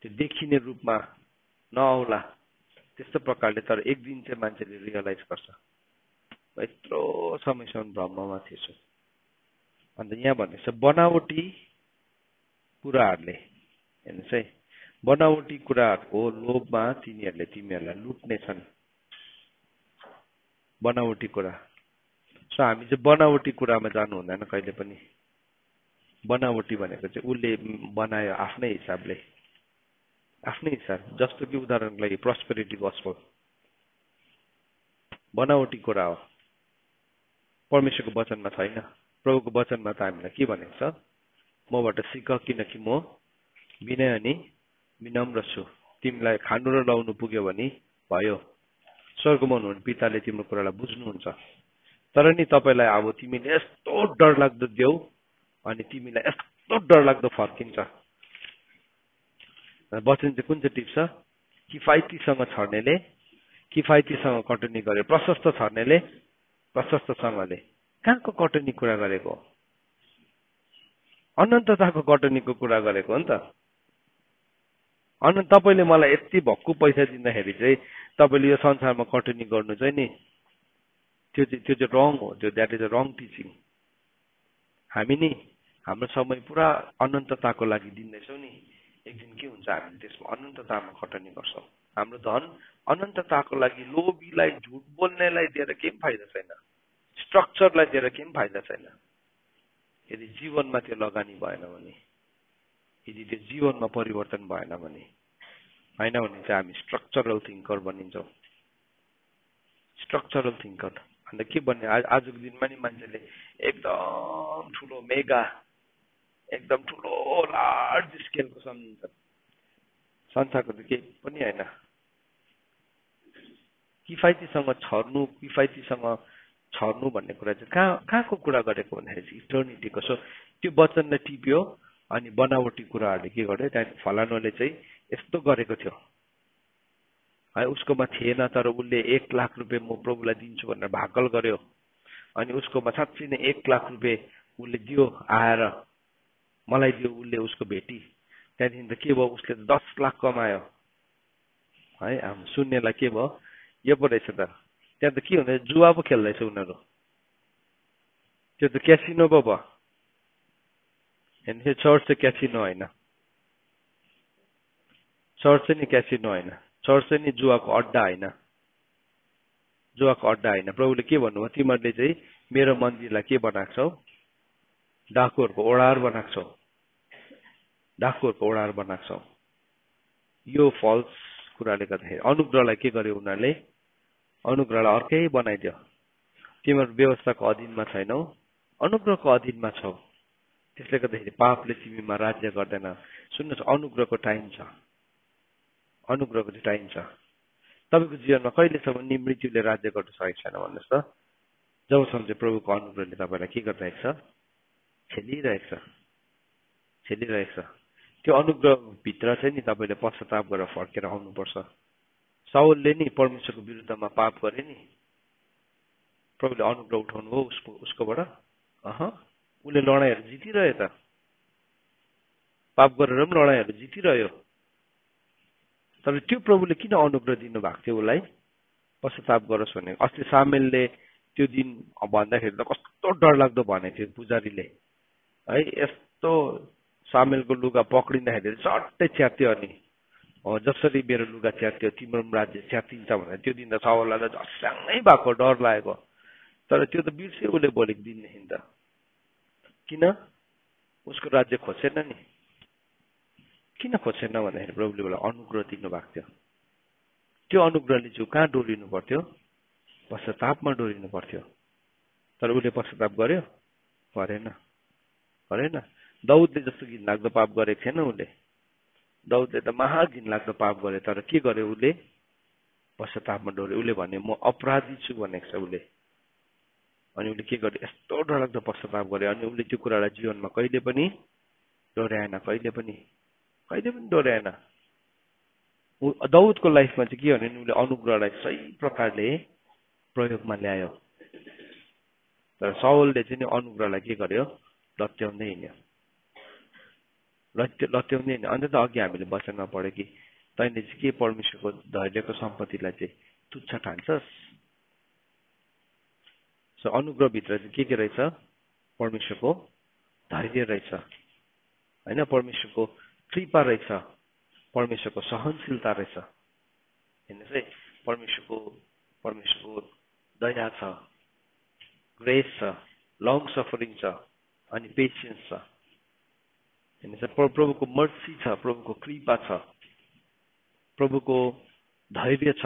देखिने रूपमा नआउला त्यस्तो प्रकारले, तर एक दिन चाहिँ मान्छेले रियलाइज गर्छ, यत्रो समयसम्म भ्रममा थिएछु। अन्त यहाँ भन्दैछ बनावटी कुराहरूले, हेर्नुहोस् है, बनावटी कुराहरूको लोभमा तिनीहरूले तिमीहरूलाई लुट्नेछन्। बनावटी कुरा। सो हामी चाहिँ बनावटी कुरामा जानु हुँदैन कहिले पनि। बनावटी भनेको चाहिँ उसले बनायो आफ्नै हिसाबले, आफ्नै हिसाब। जस्तो कि उदाहरणको लागि प्रोस्पेरिटी गस्पल बनावटी कुरा हो, परमेश्वरको वचनमा छैन। प्रभुको वचनमा त हामीलाई के भनेको छ, मबाट सिक किनकि म विनय अनि विनम्र छु, तिमीलाई खानु र लाउनु पुग्यो भने भयो, स्वर्गमा हुनुहुने पिताले तिम्रो कुरालाई बुझ्नुहुन्छ। तर नि तपाईँलाई अब तिमीले यस्तो डरलाग्दो देऊ अनि तिमीलाई यस्तो डरलाग्दो फर्किन्छ। वचन चाहिँ कुन चाहिँ टिप्छ, किफायतीसँग छर्नेले किफायतीसँग कटनी गरे, प्रशस्त छर्नेले प्रशस्तसँगले। कहाँको कटनी कुरा गरेको, अनन्तताको कटनीको कुरा गरेको हो नि त। तपाईँले मलाई यति भक्कु पैसा दिँदाखेरि चाहिँ तपाईँले यो संसारमा कटनी गर्नु चाहिँ नि त्यो चाहिँ रङ हो, त्यो that is a wrong teaching. हामी नि हाम्रो समय पुरा अनन्तताको लागि दिँदैछौँ नि, एक दिन के हुन्छ, हामी त्यसमा अनन्ततामा खटनी गर्छौँ। हाम्रो धन अनन्तताको लागि लोभीलाई, झुट बोल्नेलाई दिएर केही पनि फाइदा छैन, स्ट्रक्चरलाई दिएर केही पनि फाइदा छैन। यदि जीवनमा त्यो लगानी भएन भने, यदि त्यो जीवनमा परिवर्तन भएन भने, होइन भने चाहिँ हामी स्ट्रक्चरल थिङ्कर बनिन्छौँ, स्ट्रक्चरल थिङ्कर। अन्त के भन्ने, आजको दिनमा नि मान्छेले एकदम ठुलो मेगा, एकदम ठुलो लार्ज स्केलको सम्झिन्छ। संसारको त केही पनि होइन। किफायतीसँग छर्नु भन्ने कुरा चाहिँ कहाँको कुरा गरेको भन्दाखेरि इटर्निटीको। सो त्यो वचनलाई टिप्यो अनि बनावटी कुराहरूले के गर्यो, त्यहाँदेखि फलानुले चाहिँ यस्तो गरेको थियो है, उसकोमा थिएन तर उसले 1 लाख रुपियाँ म प्रभुलाई दिन्छु भनेर भाकल गर्यो, अनि उसकोमा साँच्चै नै 1 लाख रुपियाँ उसले दियो, आएर मलाई दियो उसले, उसको भेटी। त्यहाँदेखि त के भयो, उसले 10 लाख कमायो है। सुन्नेलाई के भयो, यो पो रहेछ त। त्यहाँ त के हुँदैछ, जुवा पो खेल्दैछ उनीहरू, त्यो त क्यासिनो पो भयो। हेर्नु, चर्च चाहिँ क्यासिनो होइन, चर्च चाहिँ नि क्यासिनो होइन, चर्च चाहिँ नि जुवाको अड्डा होइन, जुवाको अड्डा होइन। प्रभुले के भन्नुभयो, तिमीहरूले चाहिँ मेरो मन्दिरलाई के बनाएको छौ, डाकुहरूको ओडार बनाएको छौ, डाकुहरूको ओडार बनाएको छौ। यो फल्स कुराले गर्दाखेरि अनुग्रहलाई के गर्यो उनीहरूले, अनुग्रहलाई अर्कै बनाइदियो। तिमीहरू व्यवस्थाको अधीनमा छैनौ, अनुग्रहको अधीनमा छौ। त्यसले गर्दाखेरि पापले तिमीमा राज्य गर्दैन। सुन्नुहोस्, अनुग्रहको टाइम छ, अनुग्रहको चाहिँ टाइम छ। तपाईँको जीवनमा कहिलेसम्म नि मृत्युले राज्य गर्न सकेको छैन भन्नुहोस् त। जबसम्म चाहिँ प्रभुको अनुग्रहले तपाईँलाई के गरिरहेको छ, खेलिरहेको छ, खेलिरहेको छ। त्यो अनुग्रहभित्र चाहिँ नि तपाईँले पश्चाताप गरेर फर्केर आउनुपर्छ। साउलले नि परमेश्वरको विरुद्धमा पाप गरे नि, प्रभुले अनुग्रह उठाउनु हो उसकोबाट। उसले लडाइँहरू जितिरह्यो त, पाप गरेर पनि लडाइँहरू जितिरह्यो। तर त्यो प्रभुले किन अनुग्रह दिनुभएको थियो उसलाई, पश्चाताप गरोस् भने। अस्ति सामेलले त्यो दिन भन्दाखेरि त कस्तो डरलाग्दो भनेको थियो पुजारीले है। यस्तो सामेलको लुगा पक्रिँदाखेरि चट्टै च्यात्यो, अनि जसरी मेरो लुगा च्यात्यो तिम्रो पनि राज्य च्यातिन्छ भनेर। त्यो दिन त साउललाई त झस्याङ्गै भएको, डर लागेको। तर त्यो त बिर्स्यो उसले भोलिको दिनदेखि त। किन? उसको राज्य खोजेन नि। किन खोजेन भन्दाखेरि प्रभुले उसलाई अनुग्रह दिनुभएको थियो। त्यो अनुग्रहले चाहिँ कहाँ डोरिनु पर्थ्यो, पश्चातापमा डोरिनु पर्थ्यो। तर उसले पश्चाताप गर्यो, गरेन, गरेन। दाउदले जस्तो घिनलाग्दो पाप गरेको थिएन उसले। दाउदले त महा घिनलाग्दो पाप गरे, तर के गर्यो उसले, पश्चातापमा डोर्यो। उसले भने म अपराधी छु भनेको छ उसले। अनि उसले के गर्यो, यस्तो डरलाग्दो पश्चाताप गर्यो। अनि उसले त्यो कुरालाई जीवनमा कहिले पनि डोर्याएन, कहिले पनि डोर्याएन। दाउदको लाइफमा चाहिँ के भने उसले अनुग्रहलाई सही प्रकारले प्रयोगमा ल्यायो। तर साउलले चाहिँ नि अनुग्रहलाई के गर्यो, लत्याउँदै हिँड्यो, लत्याउँदै हिँड्यो। अन्त त अघि हामीले वचनमा पढ्यो कि तैँले चाहिँ के परमेश्वरको धैर्यको सम्पत्तिलाई चाहिँ तुच्छ ठान्छस्। सो अनुग्रहभित्र चाहिँ के रहेछ, परमेश्वरको धैर्य रहेछ होइन, परमेश्वरको कृपा रहेछ, परमेश्वरको सहनशीलता रहेछ। हेर्नुहोस् है, परमेश्वरको दया छ, ग्रेस छ, लङ सफरिङ छ, अनि पेसियन्स छ। हेर्नुहोस्, प्रभुको मर्सी छ, प्रभुको कृपा छ, प्रभुको धैर्य छ,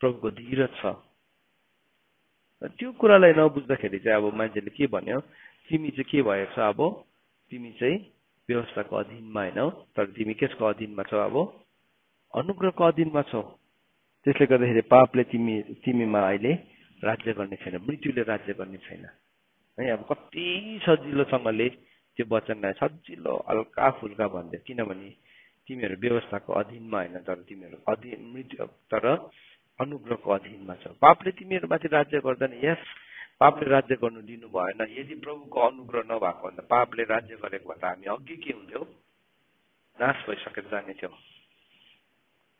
प्रभुको धीरज छ। त्यो कुरालाई नबुझ्दाखेरि चाहिँ अब मान्छेले के भन्यो, तिमी चाहिँ के भएको छ, अब तिमी चाहिँ व्यवस्थाको अधीनमा होइनौ, तर तिमी कसको अधीनमा छौ, अब अनुग्रहको अधीनमा छौ। त्यसले गर्दाखेरि पापले तिमीमा अहिले राज्य गर्ने छैन, मृत्युले राज्य गर्ने छैन है। अब कति सजिलोसँगले त्यो वचनलाई सजिलो हल्का फुल्का भनिदियो, किनभने तिमीहरू व्यवस्थाको अधीनमा होइन, तर तिमीहरू तर अनुग्रहको अधीनमा छ। पापले तिमीहरूमाथि राज्य गर्दैन। यस, पापले राज्य गर्नु दिनु भएन। यदि प्रभुको अनुग्रह नभएको भन्दा पापले राज्य गरेको भए त हामी अघि के हुन्थ्यौँ, नाश भइसकेर जाने थियौँ।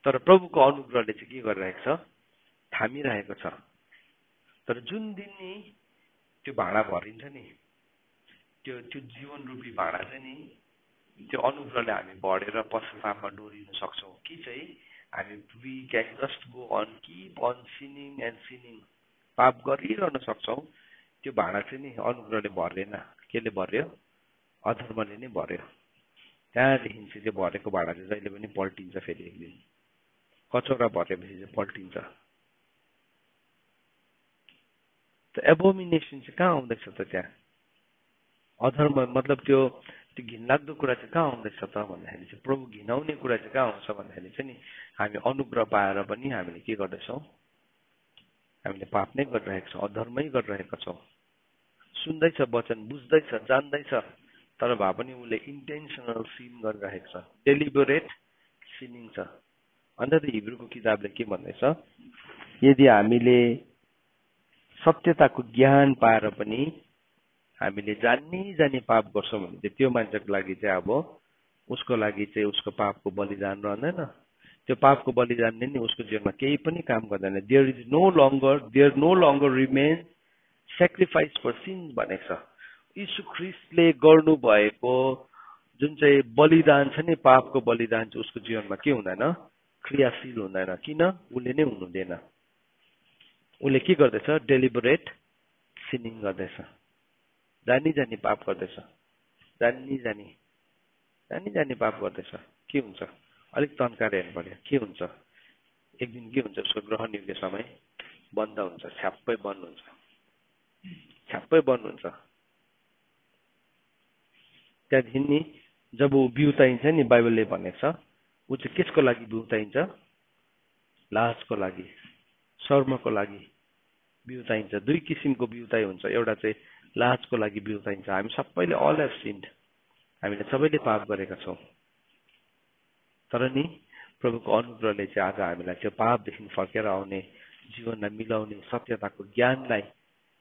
तर प्रभुको अनुग्रहले चाहिँ के गरिरहेको छ, थामिरहेको छ। तर जुन दिन नि त्यो भाँडा भरिन्छ नि, त्यो जीवन रूपी भाँडा चाहिँ नि, त्यो अनुग्रहले हामी भरेर पश्चातापमा डोरिन सक्छौँ कि चाहिँ हामी we can just go on, keep on sinning and sinning, पाप गरिरहन सक्छौँ। त्यो भाँडा चाहिँ नि अनुग्रहले भरेन। केले भर्यो, अधर्मले नै भर्यो। त्यहाँदेखि चाहिँ त्यो भरेको भाँडा चाहिँ जहिले पनि पल्टिन्छ। फेरि एक दिन कचौरा भरेपछि चाहिँ पल्टिन्छ। त एबोमिनेसन चाहिँ कहाँ आउँदैछ त त्यहाँ, अधर्म मतलब त्यो त्यो घिनलाग्दो कुरा चाहिँ कहाँ आउँदैछ त भन्दाखेरि चाहिँ प्रभु घिनाउने कुरा चाहिँ कहाँ आउँछ भन्दाखेरि चाहिँ नि हामी अनुग्रह पाएर पनि हामीले के गर्दैछौँ, हामीले पाप नै गरिरहेको छौँ, अधर्मै गरिरहेका छौँ। सुन्दैछ वचन, बुझ्दैछ, जान्दैछ, तर भए पनि उसले इन्टेन्सनल सिन गरिरहेको छ, डेलिबरेट सिनिङ छ। अन्त त हिब्रूको किताबले के भन्दैछ, यदि हामीले सत्यताको ज्ञान पाएर पनि हामीले जानी पाप गर्छौँ भने चाहिँ त्यो मान्छेको लागि चाहिँ अब उसको लागि चाहिँ उसको पापको बलिदान रहँदैन। त्यो पापको बलिदानले नि उसको जीवनमा केही पनि काम गर्दैन। There no longer remain sacrifice for sin भनेको छ। यीशु ख्रीष्टले गर्नुभएको जुन चाहिँ बलिदान छ नि, पापको बलिदान चाहिँ उसको जीवनमा के हुँदैन, क्रियाशील हुँदैन। किन? उसले नै हुनुहुँदैन। उसले के गर्दैछ, डेलिबरेट सिनिङ गर्दैछ, जानी जानी पाप गर्दैछ, जानी जानी पाप गर्दैछ। के हुन्छ, अलिक तन्काएर हेर्नु पर्यो, के हुन्छ। एक दिन के हुन्छ, उसको ग्रहण योग्य समय बन्द हुन्छ, छ्याप्पै बन्द हुन्छ, छ्याप्पै बन्द हुन्छ। त्यहाँदेखि नि जब ऊ बिउताइन्छ नि, बाइबलले भनेको छ, ऊ चाहिँ केसको लागि बिउताइन्छ, लाजको लागि, शर्मको लागि बिउताइन्छ। दुई किसिमको बिउताइ हुन्छ, एउटा चाहिँ लाजको लागि बिउताइन्छ। हामी सबैले अल हेभ सिन्ड, हामीले सबैले पाप गरेका छौँ। तर नि प्रभुको अनुग्रहले चाहिँ आज हामीलाई त्यो पापदेखि फर्केर आउने, जीवनलाई मिलाउने सत्यताको ज्ञानलाई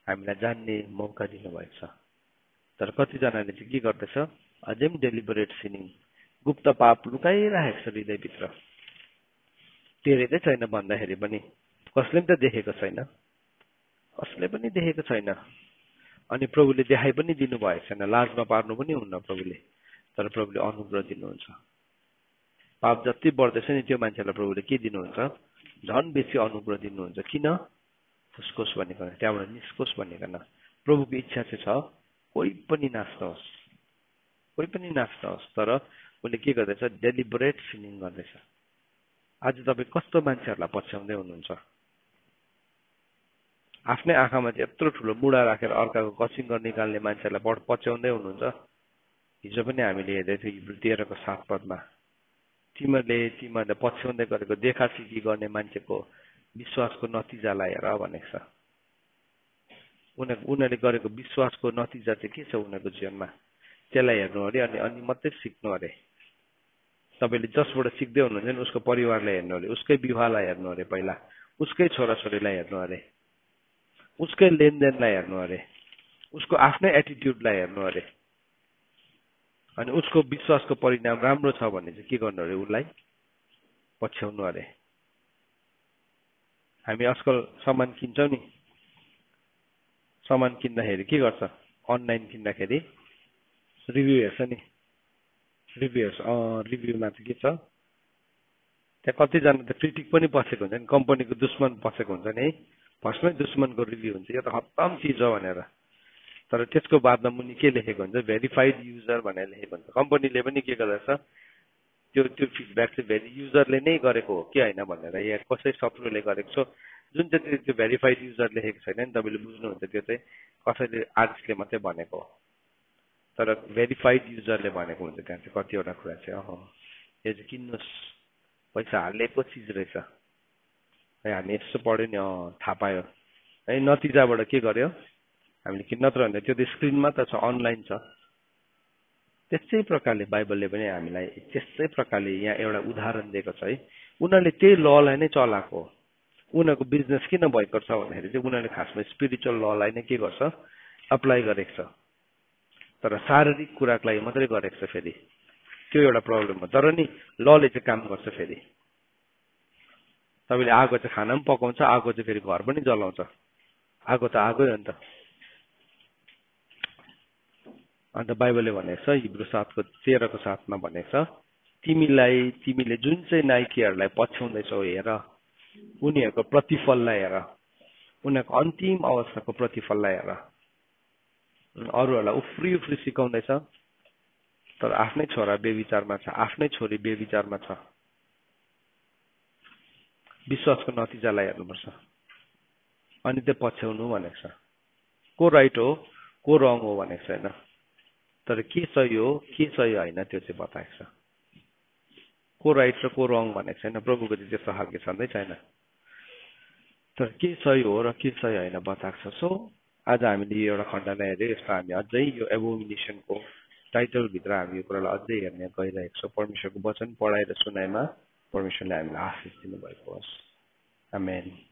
हामीलाई जान्ने मौका दिनुभएको छ। तर कतिजनाले चाहिँ के गर्दैछ, अझै पनि डेलिबरेट सिनिङ, गुप्त पाप लुकाइरहेको छ हृदयभित्र, टेरेकै छैन भन्दाखेरि पनि कसले पनि त देखेको छैन, कसले पनि देखेको छैन। अनि प्रभुले देखाइ पनि दिनुभएको छैन, लाजमा पार्नु पनि हुन्न प्रभुले, तर प्रभुले अनुग्रह दिनुहुन्छ। पाप जति बढ्दैछ नि त्यो मान्छेलाई प्रभुले के दिनुहुन्छ, झन् बेसी अनुग्रह दिनुहुन्छ। किन? फुसकोस भनेको, त्यहाँबाट निस्कोस भनेको। प्रभुको इच्छा चाहिँ छ कोही पनि नाच्नुहोस्, कोही पनि नाच्नुहोस्, तर उसले के गर्दैछ, डेलिबरेट सिनिङ गर्दैछ। आज तपाईँ कस्तो मान्छेहरूलाई पछ्याउँदै हुनुहुन्छ? आफ्नै आँखामा चाहिँ यत्रो ठुलो मुढा राखेर अर्काको कसिङ्गर निकाल्ने मान्छेहरूलाई पछ्याउँदै हुनुहुन्छ। हिजो पनि हामीले हेर्दै थियौँ हिब्रू 13को 7 पदमा, तिमीहरूले पछ्याउँदै गरेको देखासिखी गर्ने मान्छेको विश्वासको नतिजालाई हेर भनेको छ। उनीहरूले गरेको विश्वासको नतिजा चाहिँ के छ उनीहरूको जीवनमा, त्यसलाई हेर्नु अरे, अनि मात्रै सिक्नु अरे। तपाईँले जसबाट सिक्दै हुनुहुन्छ नि उसको परिवारलाई हेर्नु अरे, उसकै विवाहलाई हेर्नु अरे, पहिला उसकै छोराछोरीलाई हेर्नु अरे, उसकै लेनदेनलाई हेर्नु अरे, उसको आफ्नै एटिट्युडलाई हेर्नु अरे। अनि उसको विश्वासको परिणाम राम्रो छ भने चाहिँ के गर्नु अरे, उसलाई पछ्याउनु अरे। हामी आजकल सामान किन्छौँ नि, सामान किन्दाखेरि के गर्छ, अनलाइन किन्दाखेरि रिभ्यू हेर्छ नि, रिभ्यू हेर्छ। रिभ्यूमा चाहिँ के छ, त्यहाँ कतिजना त क्रिटिक पनि पसेको हुन्छ नि, कम्पनीको दुश्मन पसेको हुन्छ नि है। फर्स्टमै दुश्मनको रिभ्यू हुन्छ, यो त खत्तम चिज हो भनेर। तर त्यसको बादमा मुनि के लेखेको हुन्छ, भेरिफाइड युजर भनेर लेखेको हुन्छ। कम्पनीले पनि के गर्दछ, त्यो फिडब्याक चाहिँ युजरले नै गरेको हो कि होइन भनेर, या कसै शत्रुले गरेको छ, जुन चाहिँ त्यो भेरिफाइड युजर लेखेको छैन नि, तपाईँले बुझ्नुहुन्छ त्यो चाहिँ कसैले आर्टिस्टले मात्रै भनेको हो। तर भेरिफाइड युजरले भनेको हुन्छ त्यहाँ चाहिँ कतिवटा कुरा चाहिँ, यो चाहिँ किन्नुहोस्, पैसा हालेको चिज रहेछ है, हामी यसो पढ्यो नि, थाहा पायो है, नतिजाबाट के गर्यो हामीले किन, नत्र भने त्यो त स्क्रिनमा त छ, अनलाइन छ। त्यस्तै प्रकारले बाइबलले पनि हामीलाई त्यस्तै प्रकारले यहाँ एउटा उदाहरण दिएको छ है। उनीहरूले त्यही ललाई नै चलाएको हो। उनीहरूको बिजनेस किन भएको छ भन्दाखेरि चाहिँ उनीहरूले खासमा स्पिरिचुअल ललाई नै के गर्छ, अप्लाई गरेको छ, तर शारीरिक कुराको लागि मात्रै गरेको छ। फेरि त्यो एउटा प्रब्लम हो। तर नि लले चाहिँ काम गर्छ। फेरि तपाईँले आगो चाहिँ खाना पनि पकाउँछ, आगो चाहिँ फेरि घर पनि जलाउँछ, आगो त आगै हो नि त। अन्त बाइबलले भनेको छ हिब्रू 7को 13को 7मा भनेको छ, तिमीले जुन चाहिँ नाइकीहरूलाई पछ्याउँदैछौ हेर, उनीहरूको प्रतिफललाई हेर, उनीहरूको अन्तिम अवस्थाको प्रतिफललाई हेर। अरूहरूलाई उफ्री सिकाउँदैछ, तर आफ्नै छोरा बेविचारमा छ, आफ्नै छोरी बेविचारमा छ। विश्वासको नतिजालाई हेर्नुपर्छ अनि त्यो पछ्याउनु भनेको छ। को राइट हो को रङ हो भनेको छैन, तर के सही हो के सही होइन त्यो चाहिँ बताएको छ। को राइट र को रङ भनेको छैन, प्रभुको चाहिँ त्यस्तो खालको छँदै छैन। तर के सही हो र के सही होइन बताएको छ। सो आज हामीले यो एउटा खण्डलाई हेऱ्यो, यस्तो हामी अझै यो एबोमिनेसनको टाइटलभित्र हामी यो कुरालाई अझै हेर्ने गइरहेको छौँ। परमेश्वरको वचन पढाइ र सुनाइमा परमेश्वरले हामीलाई आशिष दिनुभएको होस्। आमेन।